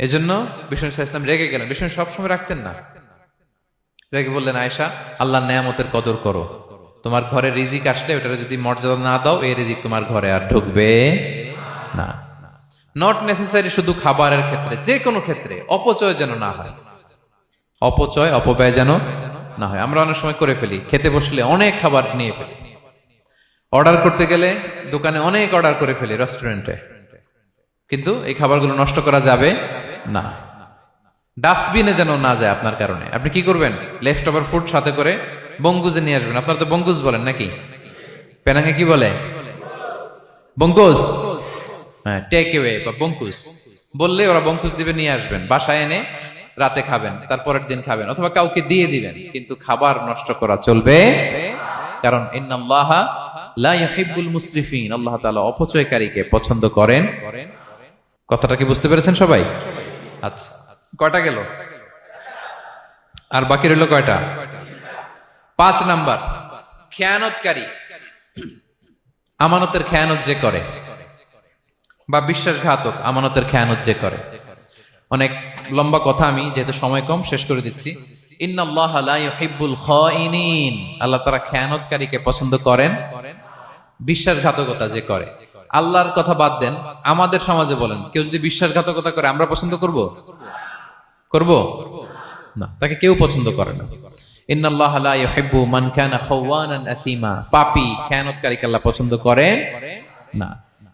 এজন্য বিষ্ণু সাল্লাল্লাহু আলাইহি ওয়াসাল্লাম রেগে গেলেন। বিষ্ণু সবসময় রাখতেন না, রেগে বললেন, আয়েশা, আল্লাহর নেয়ামতের কদর করো, তোমার ঘরে রিজিক আসলে ওটার যদি মর্যাদা না দাও, এই রিজিক তোমার ঘরে আর ঢুকবে না। নট নেসেসারি শুধু খাবারের ক্ষেত্রে, যে কোনো ক্ষেত্রে অপচয় যেন না হয়, অপচয় অপব্যয় যেন না হয়। আমরা অনেক সময় করে ফেলি, খেতে বসলে অনেক খাবার নিয়ে ফেলি, অর্ডার করতে গেলে দোকানে অনেক অর্ডার করে ফেলি, রেস্টুরেন্টে, কিন্তু এই খাবারগুলো নষ্ট করা যাবে না। ডাস্টবিনে যেন না যায় আপনার কারণে। আপনি কি করবেন? লেফট ওভার ফুড সাথে করে বঙ্গুজে নিয়ে আসবেন। আপনারা তো বঙ্গুজ বলেন নাকি? পেনাঙ্গে কি বলে? বঙ্কুজ। হ্যাঁ, টেক অ্যাওয়ে বা বঙ্কুজ বললে ওরা বঙ্কুজ দিবে, নিয়ে আসবেন, বাসায় এনে রাতে খাবেন, তারপরের দিন খাবেন, অথবা কাউকে দিয়ে দিবেন, কিন্তু খাবার নষ্ট করা চলবে। কারণ ইন্নাল্লাহা লা ইউহিব্বুল মুসরিফিন, আল্লাহ তাআলা অপচয়কারীকে পছন্দ করেন। কথাটা কি বুঝতে পেরেছেন সবাই? আচ্ছা, কয়টা গেল? আর বাকি রইল কয়টা? 5 নাম্বার, খেয়ানতকারী। আমানতের খেয়ানত যে করে, বা বিশ্বাসঘাতক, আমানতের খেয়ানত যে করে। অনেক লম্বা কথা, আমি যেহেতু সময় কম শেষ করে দিচ্ছি। ইন্নাল্লাহা লা ইউহিব্বুল খাইনিন, আল্লাহ তাআলা খেয়ানতকারীকে পছন্দ করেন। বিশ্বাসঘাতকতা যে করে, আল্লাহর কথা বাদ দেন, আমাদের সমাজে বলেন, কেউ যদি বিশ্বাসঘাতকতা করে আমরা পছন্দ করব? করব না, তাকে কেউ পছন্দ করে না। ইন্নাল্লাহা লা ইউহিব্বু মান কানা খাওয়ানান আসিমা, পাপী খেয়ানতকারীকে আল্লাহ পছন্দ করেন না।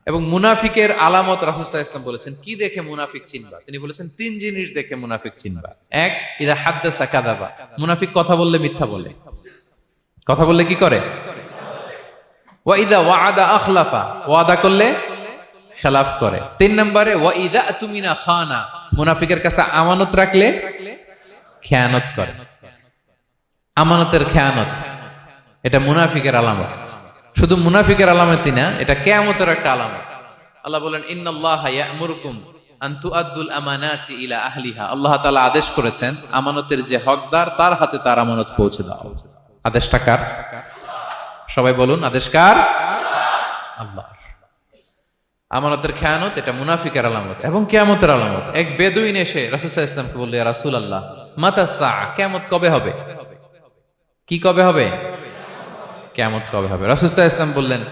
এবং মুনাফিকের আলামত রাসূল সাল্লাল্লাহু আলাইহি ওয়াসাল্লাম বলেছেন, কি দেখে মুনাফিক চিনবা? তিনি বলেছেন 3 জিনিস দেখে মুনাফিক চিনবা। 1, ইযা হাদাসা কাযাবা, মুনাফিক কথা বললে মিথ্যা বলে। কথা বললে কি করে? ওয়া ইযা ওয়াআদা আখলাফা, ওয়াদা করলে খেলাফ করে। 3 নম্বরে ওয়া ইযা আতুমিনা খানা, মুনাফিকের কাছে আমানত রাখলে খেয়ানত করে। আমানতের খেয়ানত, এটা মুনাফিকের আলামত। শুধু মুনাফিকের আলামতই না, এটা কিয়ামতের একটা আলামত। আল্লাহ বলেন, ইন্নাল্লাহা ইয়া'মুরুকুম আন তুআদ্দুল আমানাতি ইলা আহলিহা, আল্লাহ তাআলা আদেশ করেছেন আমানতের যে হকদার তার হাতে তার আমানত পৌঁছে দাও। আদেশটা কার? সবাই বলুন, আদেশ কার? আল্লাহর। আমানতের খেয়ানত এটা মুনাফিকের আলামত এবং কিয়ামতের আলামত। এক বেদুইন এসে রাসূল সাল্লাল্লাহু আলাইহি ওয়াসাল্লামকে বলল, ইয়া রাসূলুল্লাহ, মাতা সাআ, কিয়ামত কবে হবে? কি কবে হবে? কিয়ামত কবে হবে? রাসূল সাল্লাল্লাহু আলাইহি ওয়াসাল্লাম বললেন,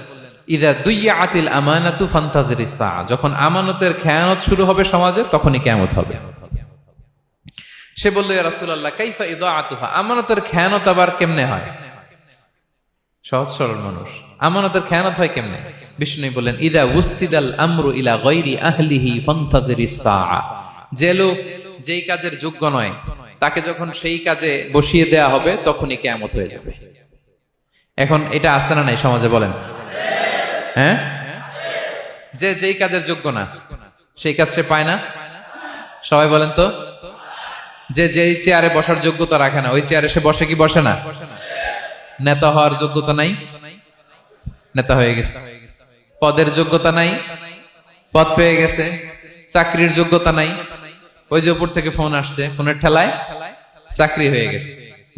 ইযা দুইয়াতিল আমানাতু ফান্তাযিরিস সাআ, যখন আমানতের খেয়ানত শুরু হবে সমাজে, তখনই কিয়ামত হবে। সে বলল, ইয়া রাসূলুল্লাহ, কাইফা ইদাআতুহা, আমানতের খেয়ানত আবার কেমনে হয়? সহজ সরল মানুষ, আমানতের খেয়ানত হয় কেমনে? বিষ্ণু বললেন, ইদা উসিদাল আমরু ইলা গায়রি আহলিহি ফান্তাযিরিস সাআ, যে লোক যেই কাজের যোগ্য নয় তাকে যখন সেই কাজে বসিয়ে দেয়া হবে, তখনই কিয়ামত হয়ে যাবে। এখন এটা আছে না নাই সমাজে? বলেন। হ্যাঁ, যে যেই কাজের যোগ্য না সেই কাজ সে পায় না। সবাই বলেন তো, যে যেই চেয়ারে বসার যোগ্যতা রাখে না, ওই চেয়ারে সে বসে কি বসে না? নেতা হওয়ার যোগ্যতা নাই, নেতা হয়ে গেছে। পদের যোগ্যতা নাই, পদ পেয়ে গেছে। চাকরির যোগ্যতা নাই, ওই যে উপর থেকে ফোন আসছে, ফোনের ঠেলায় চাকরি হয়ে গেছে।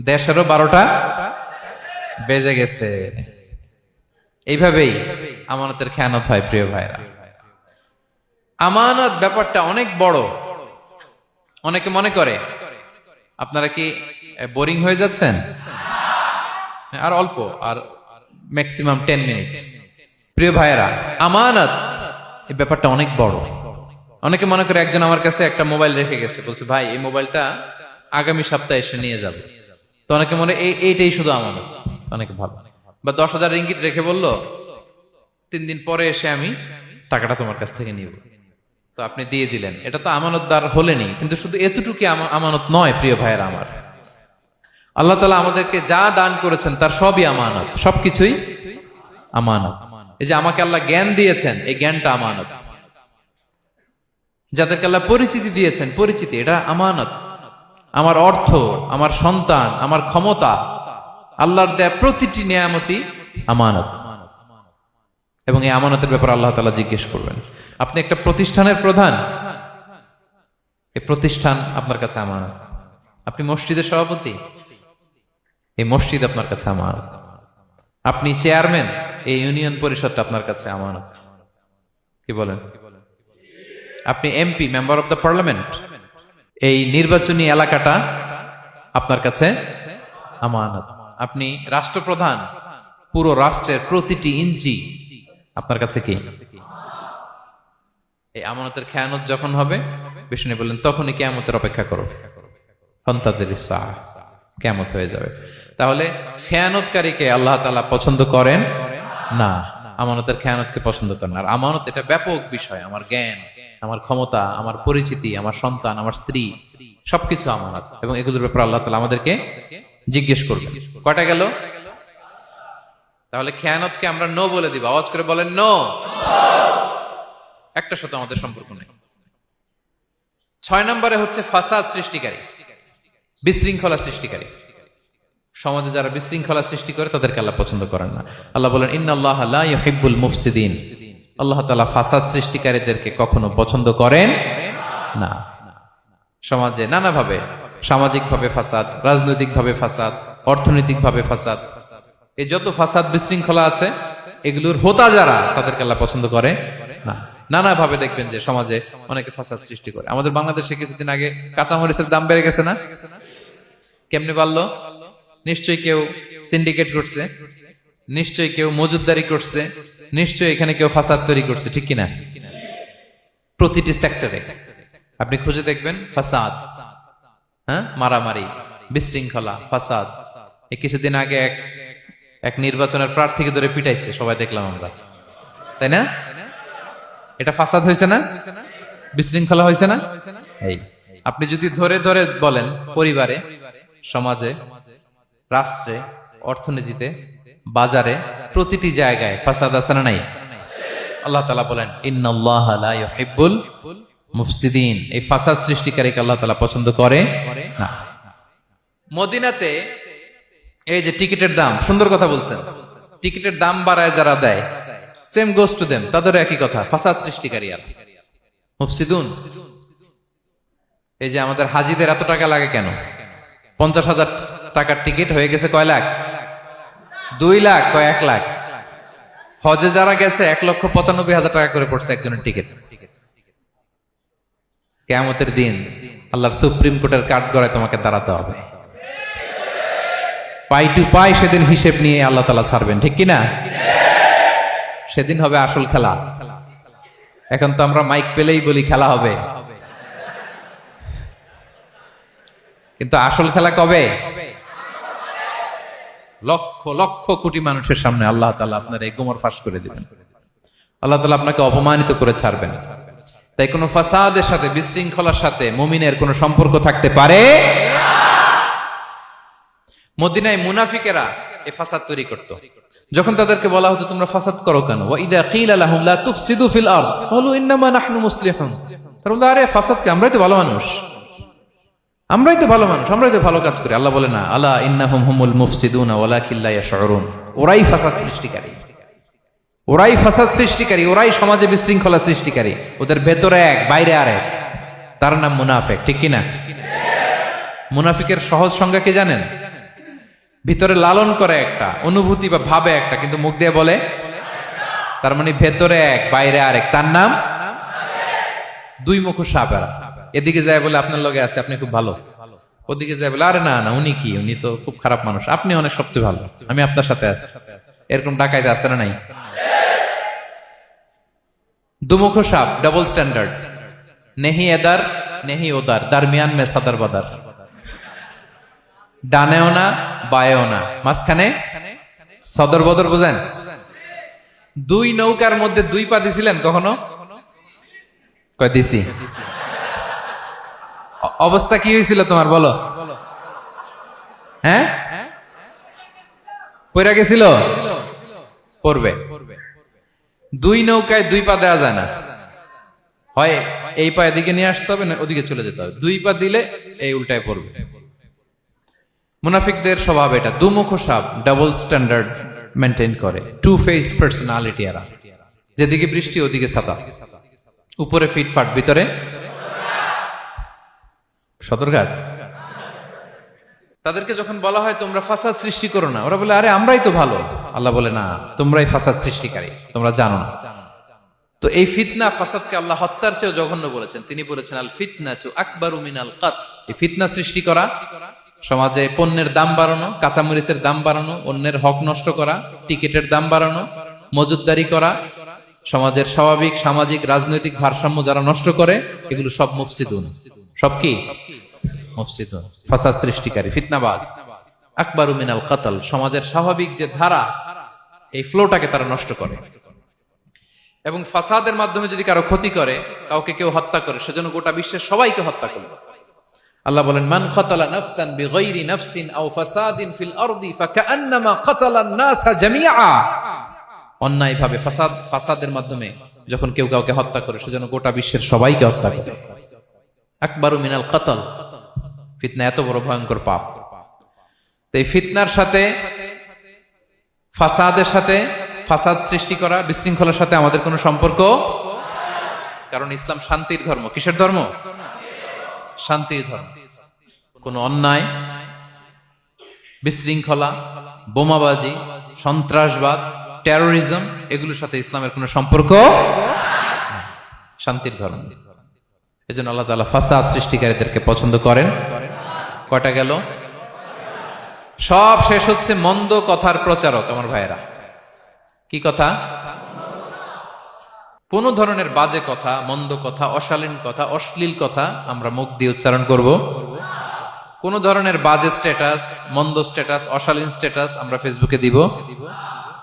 দেশেরও 12টা বেজে গেছে। এইভাবেই আমানতের খেয়ানত হয় প্রিয় ভাইরা। আমানত ব্যাপারটা অনেক বড়। অনেকে মনে করে, আপনারা কি বোরিং হয়ে যাচ্ছেন? আর অল্প, আর ম্যাক্সিমাম 10 মিনিটস। প্রিয় ভাইরা, আমানত এই ব্যাপারটা অনেক বড়। অনেকে মনে করে, একজন আমার কাছে একটা মোবাইল রেখে গেছে, বলছে ভাই এই মোবাইলটা আগামী সপ্তাহে এসে নিয়ে যাবে। তো অনেকে মনে এইটাই শুধু আমানত, অনেকে ভালো। বা 10,000 রিঙ্গিট রেখে বলল 3 দিন পরে এসে আমি টাকাটা তোমার কাছ থেকে নিব। তো আপনি দিয়ে দিলেন, এটা তো আমানতদার হলেনি। কিন্তু শুধু এতটুকু আমানত নয় প্রিয় ভাইয়েরা আমার। আল্লাহ তাআলা আমাদেরকে যা দান করেছেন তার সবই আমানত, সবকিছুই আমানত। এই যে আমাকে আল্লাহ জ্ঞান দিয়েছেন, এই জ্ঞানটা আমানত। যাদেরকে আল্লাহ পরিচিতি দিয়েছেন, পরিচিতি এটা আমানত। আমার অর্থ, আমার সন্তান, আমার ক্ষমতা, আল্লাহর দেয়া প্রতিটি নিয়ামতই আমানত। এবং এই আমানতের ব্যাপারে আল্লাহ তাআলা জিজ্ঞেস করবেন। আপনি একটা প্রতিষ্ঠানের প্রধান, এই প্রতিষ্ঠান আপনার কাছে আমানত। আপনি মসজিদের সভাপতি, এই মসজিদ আপনার কাছে আমানত। আপনি চেয়ারম্যান, এই ইউনিয়ন পরিষদটা আপনার কাছে আমানত। কি বলেন? আপনি MP, member of the parliament, এই নির্বাচনী এলাকাটা আপনার কাছে আমানত। আপনি রাষ্ট্রপ্রধান, পুরো রাষ্ট্রের প্রতিটি ইঞ্চি আপনার কাছে কি? এই আমানতের খেয়ানত যখন হবে, বিষ্ণু বললেন তখনই কিয়ামতের অপেক্ষা করো, ফান্তাযিরিস সাআহ, কিয়ামত হয়ে যাবে। তাহলে খেয়ানতকারীকে আল্লাহ তাআলা পছন্দ করেন না, আমানতের খেয়ানতকে পছন্দ করেন। আর আমানত এটা ব্যাপক বিষয়। আমার জ্ঞান, আমার ক্ষমতা, আমার পরিচিতি, আমার সন্তান, আমার স্ত্রী, সবকিছু আমানত। এবং এগুলোর ব্যাপারে আল্লাহ তাআলা আমাদেরকে জিজ্ঞেস করবেন। কয়টা গেল? তাহলে খেয়ানতকে আমরা নো বলে দিব। আওয়াজ করে বলেন নো। একটা সাথে আমাদের সম্পর্ক নেই। 6 নম্বরে হচ্ছে ফাসাদ সৃষ্টিকারী, বিশৃঙ্খলা সৃষ্টিকারী। সমাজে যারা বিশৃঙ্খলা সৃষ্টি করে তাদেরকে আল্লাহ পছন্দ করেন না। আল্লাহ বলেন ইন্নাল্লাহা লা ইউহিব্বুল মুফসিদিন। আল্লাহ তাআলা ফাসাদ সৃষ্টিকারীদেরকে কখনো পছন্দ করেন না। সমাজে নানাভাবে, সামাজিকভাবে ফাসাদ, রাজনৈতিকভাবে ফাসাদ, অর্থনৈতিকভাবে ফাসাদ, এই যত ফাসাদ বিশৃঙ্খলা আছে এগুলোর হোতা যারা, তাদেরকে আল্লাহ পছন্দ করে না। নানাভাবে দেখবেন যে সমাজে অনেকে ফাসাদ সৃষ্টি করে। আমাদের বাংলাদেশে কিছুদিন আগে কাঁচামরিচের দাম বেড়ে গেছে না? কেমনে বাড়লো? নিশ্চয়ই কেউ সিন্ডিকেট করছে, নিশ্চয়ই কেউ মজুদদারি করছে, নিশ্চয়ই এখানে কেউ ফাসাদ তৈরি করছে, ঠিক কিনা? প্রতিটি সেক্টরে আপনি খুঁজে দেখবেন ফাসাদ, হ্যাঁ, মারামারি, বিশৃঙ্খলা, ফাসাদ। এই কিছুদিন আগে এক নির্বাচনের প্রার্থীকে ধরে পিটাইছে, সবাই দেখলাম আমরা, তাই না? এটা ফাসাদ হয়েছে না? বিশৃঙ্খলা হয়েছে না? এই আপনি যদি ধরে ধরে বলেন, পরিবারে, সমাজে, রাষ্ট্রে, অর্থনীতিতে, বাজারে, প্রতিটি জায়গায় ফাসাদ আছে না নাই? আল্লাহ তাআলা বলেন ইন্নাল্লাহা লা ইউহিব্বুল মুফসিদিন। এই ফাসাদ সৃষ্টিকারীকে আল্লাহ তাআলা পছন্দ করে না। মদিনাতে এই যে টিকিটের দাম, সুন্দর কথা বলছেন, টিকিটের দাম বাড়ায় যারা দেয়, সেম গোস টু দেম, তাদের একই কথা, ফাসাদ সৃষ্টিকারী আর মুফসিদুন। এই যে আমাদের হাজিদের এত টাকা লাগে কেন? 50,000 টাকার টিকিট হয়ে গেছে কয় লাখ? 2 লাখ, কয় 1 লাখ? হজে যারা গেছে 1,95,000 টাকা করে পড়ছে একজনের টিকিট। কিয়ামতের দিন আল্লাহর সুপ্রিম কোর্টের কাঠগড়ায় তোমাকে দাঁড়াতে হবে, পাই টু পাই সেদিন হিসেব নিয়ে আল্লাহ তাআলা ছাড়বেন, ঠিক কিনা? সেদিন হবে আসল খেলা। এখন তো আমরা মাইক পেলেই বলি খেলা হবে, কিন্তু আসল খেলা কবে? লক্ষ লক্ষ কোটি মানুষের সামনে আল্লাহ তাআলা আপনার এই গোমর ফাঁস করে দিবেন। আল্লাহ তাআলা আপনাকে অপমানিত করে ছাড়বেন। তাই কোনো ফাসাদের সাথে, বিশৃঙ্খলার সাথে মুমিনের কোনো সম্পর্ক থাকতে পারে না। মদিনায় মুনাফিকেরা এই ফাসাদ তৈরি করত। যখন তাদেরকে বলা হতো তোমরা ফাসাদ করো কেন, ওয়া ইযা কিলা লাহুম লা তুফসিদু ফিল আরদ ক্বালু ইন্নামা নাহনু মুসলিহুন। তারা বলতো আরে ফাসাদ কি, আমরাই তো ভালো মানুষ, আমরাই তো ভালো মানুষ, আমরাই তো ভালো কাজ করি। আল্লাহ বলে না, আলা ইন্নাহুম হুমুল মুফসিদুনা ওয়ালাকিন লা ইয়াশউরুন। ওরাই ফাসাদ সৃষ্টিকারী, ওরাই ফাসাদ সৃষ্টিকারী, ওরাই সমাজে বিশৃঙ্খলা সৃষ্টিকারী। ওদের ভেতরে এক, বাইরে আরেক, তার নাম মুনাফিক, ঠিক কিনা? মুনাফিকের সহজ সংজ্ঞা কি জানেন? ভিতরে লালন করে একটা, অনুভূতি বা ভাবে একটা, কিন্তু মুখ দিয়ে বলে। তার মানে ভেতরে এক বাইরে আরেক, তার নাম দুই মুখো সাপ এরা। এদিকে যায় বলে আপনার লগে আছে, আপনি খুব ভালো, ওদিকে যায় বলে আরে না না উনি কি, উনি তো খুব খারাপ মানুষ, আপনি অনেক সবচেয়ে ভালো, আমি আপনার সাথে আছি। এরকম ডাকাইতে আছে না নাই? দুমুখো সাপ, ডাবল স্ট্যান্ডার্ড, নেহি এদার নেহি ওদার, দারমিয়ান মে সাদার বাদার, ডানেও না বায়েও না, মাঝখানে সদর বদর। বুঝেন? দুই নৌকার মধ্যে দুই পা দিছিলেন কখনো? কয় দিছি। অবস্থা কি হয়েছিল তোমার বলো? হ্যাঁ, পইরা গেছিল, পড়বে। দুই নৌকায় দুই পা দেওয়া যায় না, হয় এই পা এদিকে নিয়ে আসতে হবে না ওদিকে চলে যেতে হবে, দুই পা দিলে এই উল্টায় পড়বে। মুনাফিকদের স্বভাব এটা, দুমুখো সাপ, ডাবল স্ট্যান্ডার্ড মেনটেন করে, টু ফেসড পার্সোনালিটি এরা। যেদিকে বৃষ্টি ওদিকে ছাতা, উপরে ফিটফাট ভিতরে সদরঘাট। তাদেরকে যখন বলা হয় তোমরা ফাসাদ সৃষ্টি করো না, ওরা বলে আরে আমরাই তো ভালো। আল্লাহ বলে না, তোমরাই ফাসাদ সৃষ্টিকারী, তোমরা জানো না। তো এই ফিতনা ফাসাদকে আল্লাহ হত্যার চেয়েও জঘন্য বলেছেন। তিনি বলেছেন আল ফিতনাতু আকবারু মিনাল কতল। এই ফিতনা সৃষ্টি করা, সমাজে পণ্যের দাম বাড়ানো, কাঁচামরিচের দাম বাড়ানো, অন্যের হক নষ্ট করা, টিকিটের দাম বাড়ানো, মজুতদারি করা, সমাজের স্বাভাবিক সামাজিক রাজনৈতিক ভারসাম্য যারা নষ্ট করে, এগুলো সব মুফসিদুন। সব কি? মুফসিদুন, ফাসাদ সৃষ্টিকারী, ফিতনাবাজ। আকবারু মিনাল কতল, সমাজের স্বাভাবিক যে ধারা, এই ফ্লোটাকে তারা নষ্ট করে। এবং ফাসাদের মাধ্যমে যদি কারো ক্ষতি করে, কাউকে কেউ হত্যা করে, সেজন্য গোটা বিশ্বের সবাইকে হত্যা করবে। আল্লাহ বলেন মান কাতালা নাফসান বিগাইরি নাফসিন আও ফাসাদিন ফিল আরদি ফাকান্নামা কাতালান নাসা জামিআ। অন্যায়ভাবে ফাসাদের মাধ্যমে যখন কেউ কাউকে হত্যা করে, সেজন্য গোটা বিশ্বের সবাইকে হত্যা করে। আকবারু মিনাল কতল, ফিতনা এত বড় ভয়ঙ্কর পাপ। তো এই ফিতনার সাথে, ফাসাদের সাথে, ফাসাদ সৃষ্টি করা, বিশৃঙ্খলার সাথে আমাদের কোনো সম্পর্ক, কারণ ইসলাম শান্তির ধর্ম। কিসের ধর্ম? শান্তির ধর্ম। কোন অন্যায়, বিশৃঙ্খলা, বোমাবাজি, সন্ত্রাসবাদ, টেরোরিজম, এগুলোর সাথে ইসলামের কোনো সম্পর্ক, শান্তির ধর্ম। এজন্য আল্লাহ তাআলা ফাসাদ সৃষ্টিকারীদেরকে পছন্দ করেন। কয়টা গেল? সব শেষ হচ্ছে মন্দ কথার প্রচারক। আমার ভাইয়েরা, কি কথা? কোন ধরনের বাজে কথা, মন্দ কথা, অশালীন কথা, অশ্লীল কথা আমরা মুখ দিয়ে উচ্চারণ করব। কোন ধরনের বাজে স্ট্যাটাস, মন্দ স্ট্যাটাস, অশালীন স্ট্যাটাস আমরা ফেসবুকে দিব?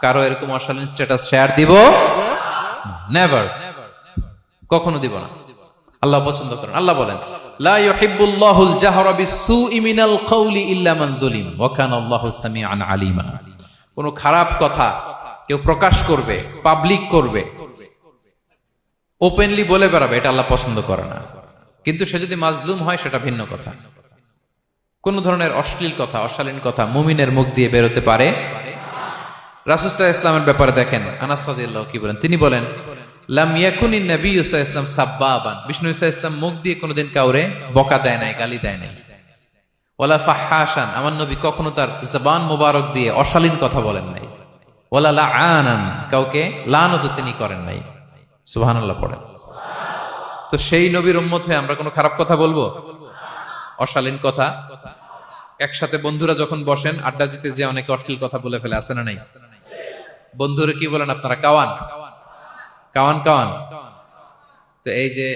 কারো এরকম অশালীন স্ট্যাটাস শেয়ার দিব? নেভার, কখনো দিব না। আল্লাহ পছন্দ করেন। আল্লাহ বলেন লা ইউহিব্বুল্লাহুল জাহরা বিসসুই মিনাল কওলি ইল্লা মান যুলিম ওয়া কানা আল্লাহু সামিআন আলিমা। কোন খারাপ কথা কেউ প্রকাশ করবে, পাবলিক করবে, ওপেনলি বলে বেড়াবে, এটা আল্লাহ পছন্দ করে না। কিন্তু সে যদি মাজলুম হয় সেটা ভিন্ন কথা। কোন ধরনের অশ্লীল কথা, অশালীন কথা মুমিনের মুখ দিয়ে বেরোতে পারে। রাসূল সাল্লাল্লাহু আলাইহি ওয়াসাল্লামের ব্যাপারে দেখেন, আনাস রাদিয়াল্লাহু কি বলেন? তিনি বলেন লাম ইয়াকুনিন নবী সাল্লাল্লাহু আলাইহি ওয়াসাল্লাম সাব্বাবান। বিষ্ণু সাল্লাল্লাহু আলাইহি ওয়াসাল্লাম মুখ দিয়ে কোনোদিন কাউরে বকা দেয় নাই, গালি দেয় নাই। ওয়ালা ফাহাশান, আমার নবী কখনো তার জবান মোবারক দিয়ে অশালীন কথা বলেন নাই। ওয়ালা লাআনান, কাউকে লানত তিনি করেন নাই। সুবহানাল্লাহ পড়েন। তো সেই নবীর উম্মত হয়ে আমরা কোনো খারাপ কথা বলবো? অশালীন কথা? একসাথে বন্ধুরা যখন বসেন আড্ডা দিতে, যে অনেকে অশ্লীল কথা বলে ফেলে, আছে না নাই? বন্ধুরা কি বলেন আপনারা? Cowan Cowan Cowan. তো এই যে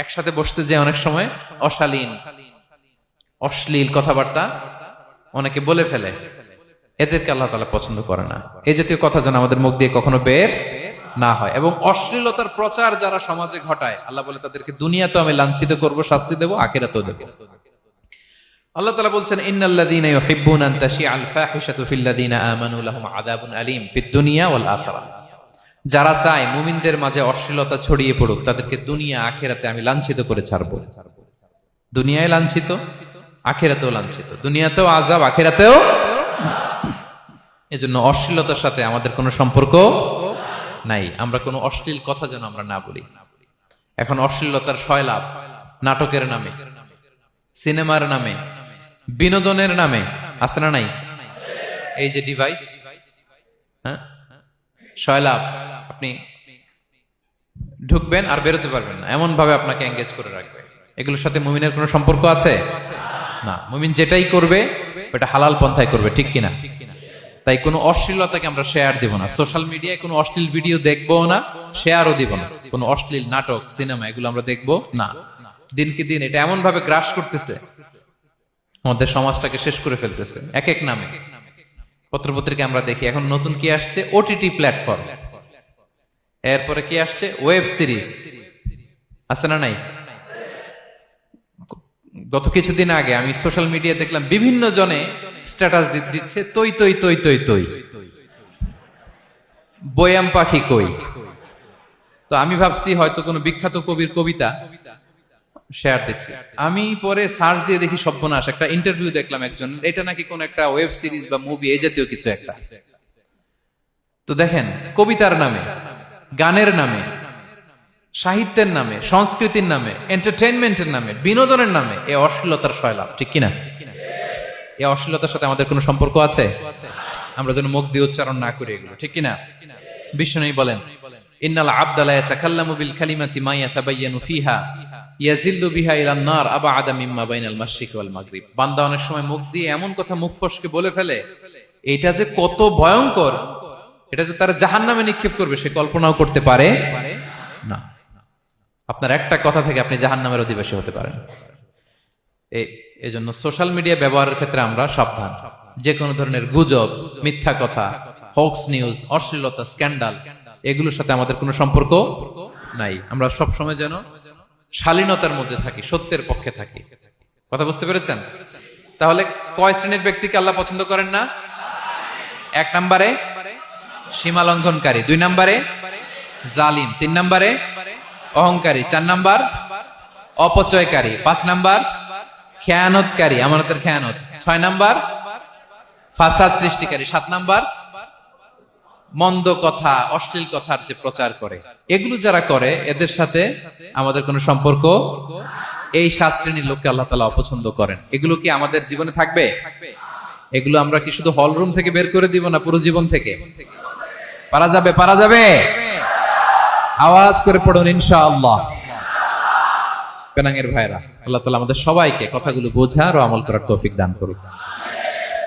একসাথে বসতে যে অনেক সময় অশালীন, অশ্লীল কথাবার্তা অনেকে বলে ফেলে, এদেরকে আল্লাহ তাআলা পছন্দ করে না। এই জাতীয় কথা যেন আমাদের মুখ দিয়ে কখনো বের না হয়। এবং অশ্লীলতার প্রচার যারা সমাজে ঘটায়, আল্লাহ বলে তাদেরকে দুনিয়াতেও আমি লাঞ্ছিত করব, শাস্তি দেব, আখিরাতেও দেব। আল্লাহ তাআলা বলছেন ইন্নাল্লাযীনা ইউহিব্বুনা আন তাশিআল ফাহিশাতু ফিল্লাযীনা আমানু লাহুম আযাবুন আলীম ফিদ দুনিয়া ওয়াল আখিরাহ। যারা চায় মুমিনদের মাঝে অশ্লীলতা ছড়িয়ে পড়ুক, তাদেরকে দুনিয়া আখিরাতে আমি লাঞ্ছিত করে ছাড়ব। দুনিয়ায় লাঞ্ছিত, আখিরাতেও লাঞ্ছিত। দুনিয়াতেও আযাব, আখিরাতেও। এজন্য অশ্লীলতার সাথে আমাদের কোনো সম্পর্ক নাই। আমরা কোনো অশ্লীল কথা যেন আমরা না বলি। এখন অশ্লীলতার সয়লাভ, নাটকের নামে, সিনেমার নামে, বিনোদনের নামে, আছে না নাই? এই যে ডিভাইস, হ্যাঁ, সয়লাভ, আপনি ঢুকবেন আর বেরোতে পারবেন না, এমন ভাবে আপনাকে এঙ্গেজ করে রাখবে। এগুলোর সাথে মুমিনের কোনো সম্পর্ক আছে না। মুমিন যেটাই করবে ওটা হালাল পন্থায় করবে, ঠিক কিনা? তাই কোনো অশ্লীলতাকে আমরা শেয়ার দিব না। সোশ্যাল মিডিয়ায় কোনো অশ্লীল ভিডিও দেখবো না, শেয়ারও দিব না। কোনো অশ্লীল নাটক, সিনেমা এগুলো আমরা দেখবো না। দিনকে দিন এটা এমন ভাবে গ্রাস করতেছে, আমাদের সমাজটাকে শেষ করে ফেলতেছে এক এক নামে। পত্রপত্রিকা আমরা দেখি এখন নতুন কি আসছে, ওটিটি প্ল্যাটফর্ম। এরপরে কি আসছে, ওয়েব সিরিজ। আছে না নাই? গত কিছুদিন আগে আমি সোশ্যাল মিডিয়া দেখলাম বিভিন্ন জনে স্ট্যাটাস দিচ্ছে, তৈ তৈ তৈ তৈ তৈ, বয়াম পাখি কই। তো আমি ভাবছি হয়তো কোনো বিখ্যাত কবির কবিতা শেয়ার দিচ্ছে। আমি পরে সার্চ দিয়ে দেখি সর্বনাশ, একটা ইন্টারভিউ দেখলাম একজন, এটা নাকি কোন একটা ওয়েব সিরিজ বা মুভি এই জাতীয় কিছু একটা। তো দেখেন, কবিতার নামে, গানের নামে, সাহিত্যের নামে, সংস্কৃতির নামে, এন্টারটেইনমেন্টের নামে, বিনোদনের নামে এ অশ্লীলতার সয়লাভ, ঠিক কিনা? এই অশ্লীলতার সাথে আমাদের কোনো সম্পর্ক আছে? আমরা যেন মুখ দিয়ে উচ্চারণ না করি এগুলো, ঠিক কিনা? বিষ্ণু বলেন, ইন্নাল আবদা লা ইয়াতাকাল্লামু বিল কালিমাতি মা ইয়াতাবায়ানু ফিহা ইয়াজিল্লু বিহা ইলান নার আবআদা মিম্মা বাইনাল মাশরিক ওয়াল মাগরিব। বান্দা অনেক সময় মুখ দিয়ে এমন কথা মুখ ফসকে বলে ফেলে, এটা যে কত ভয়ঙ্কর, এটা যে তার জাহান্নামে নিক্ষেপ করবে সে কল্পনাও করতে পারে না। আপনার একটা কথা থেকে আপনি জাহান্নামের অধিবাসী হতে পারেন। এই জন্য সোশ্যাল মিডিয়া ব্যবহারের ক্ষেত্রে আমরা সাবধান। যে কোনো ধরনের গুজব, মিথ্যা কথা, হক্স নিউজ, অশ্লীলতা, স্ক্যান্ডাল এগুলোর সাথে আমাদের কোনো সম্পর্ক নাই। আমরা সবসময় যেন শালীনতার মধ্যে থাকি, সত্যের পক্ষে থাকি। কথা বুঝতে পেরেছেন? তাহলে কয় শ্রেণীর ব্যক্তিকে আল্লাহ পছন্দ করেন না? 1 নম্বরে সীমা লঙ্ঘনকারী, 2 নম্বরে জালিম, 3 নম্বরে অহংকারী, 4 নম্বর অপচয়কারী, 5 নম্বর খেয়ানতকারী, আমানতের খেয়ানত, 6 নম্বর ফাসাদ সৃষ্টিকারী, 7 নম্বর মন্দ কথা, অশ্লীল কথার যে প্রচার করে। এগুলো যারা করে এদের সাথে আমাদের কোনো সম্পর্ক, এই 7 শ্রেণীর লোককে আল্লাহ তাআলা অপছন্দ করেন। এগুলো কি আমাদের জীবনে থাকবে? এগুলো আমরা কি শুধু হল রুম থেকে বের করে দিব না পুরো জীবন থেকে? পারা যাবে? পারা যাবে? আওয়াজ করে পড়ুন ইনশাআল্লাহ। পেনাঙ্গের ভাইরা, আল্লাহ তাআলা আমাদের সবাইকে কথাগুলো বোঝার ও আমল করার তৌফিক দান করুন।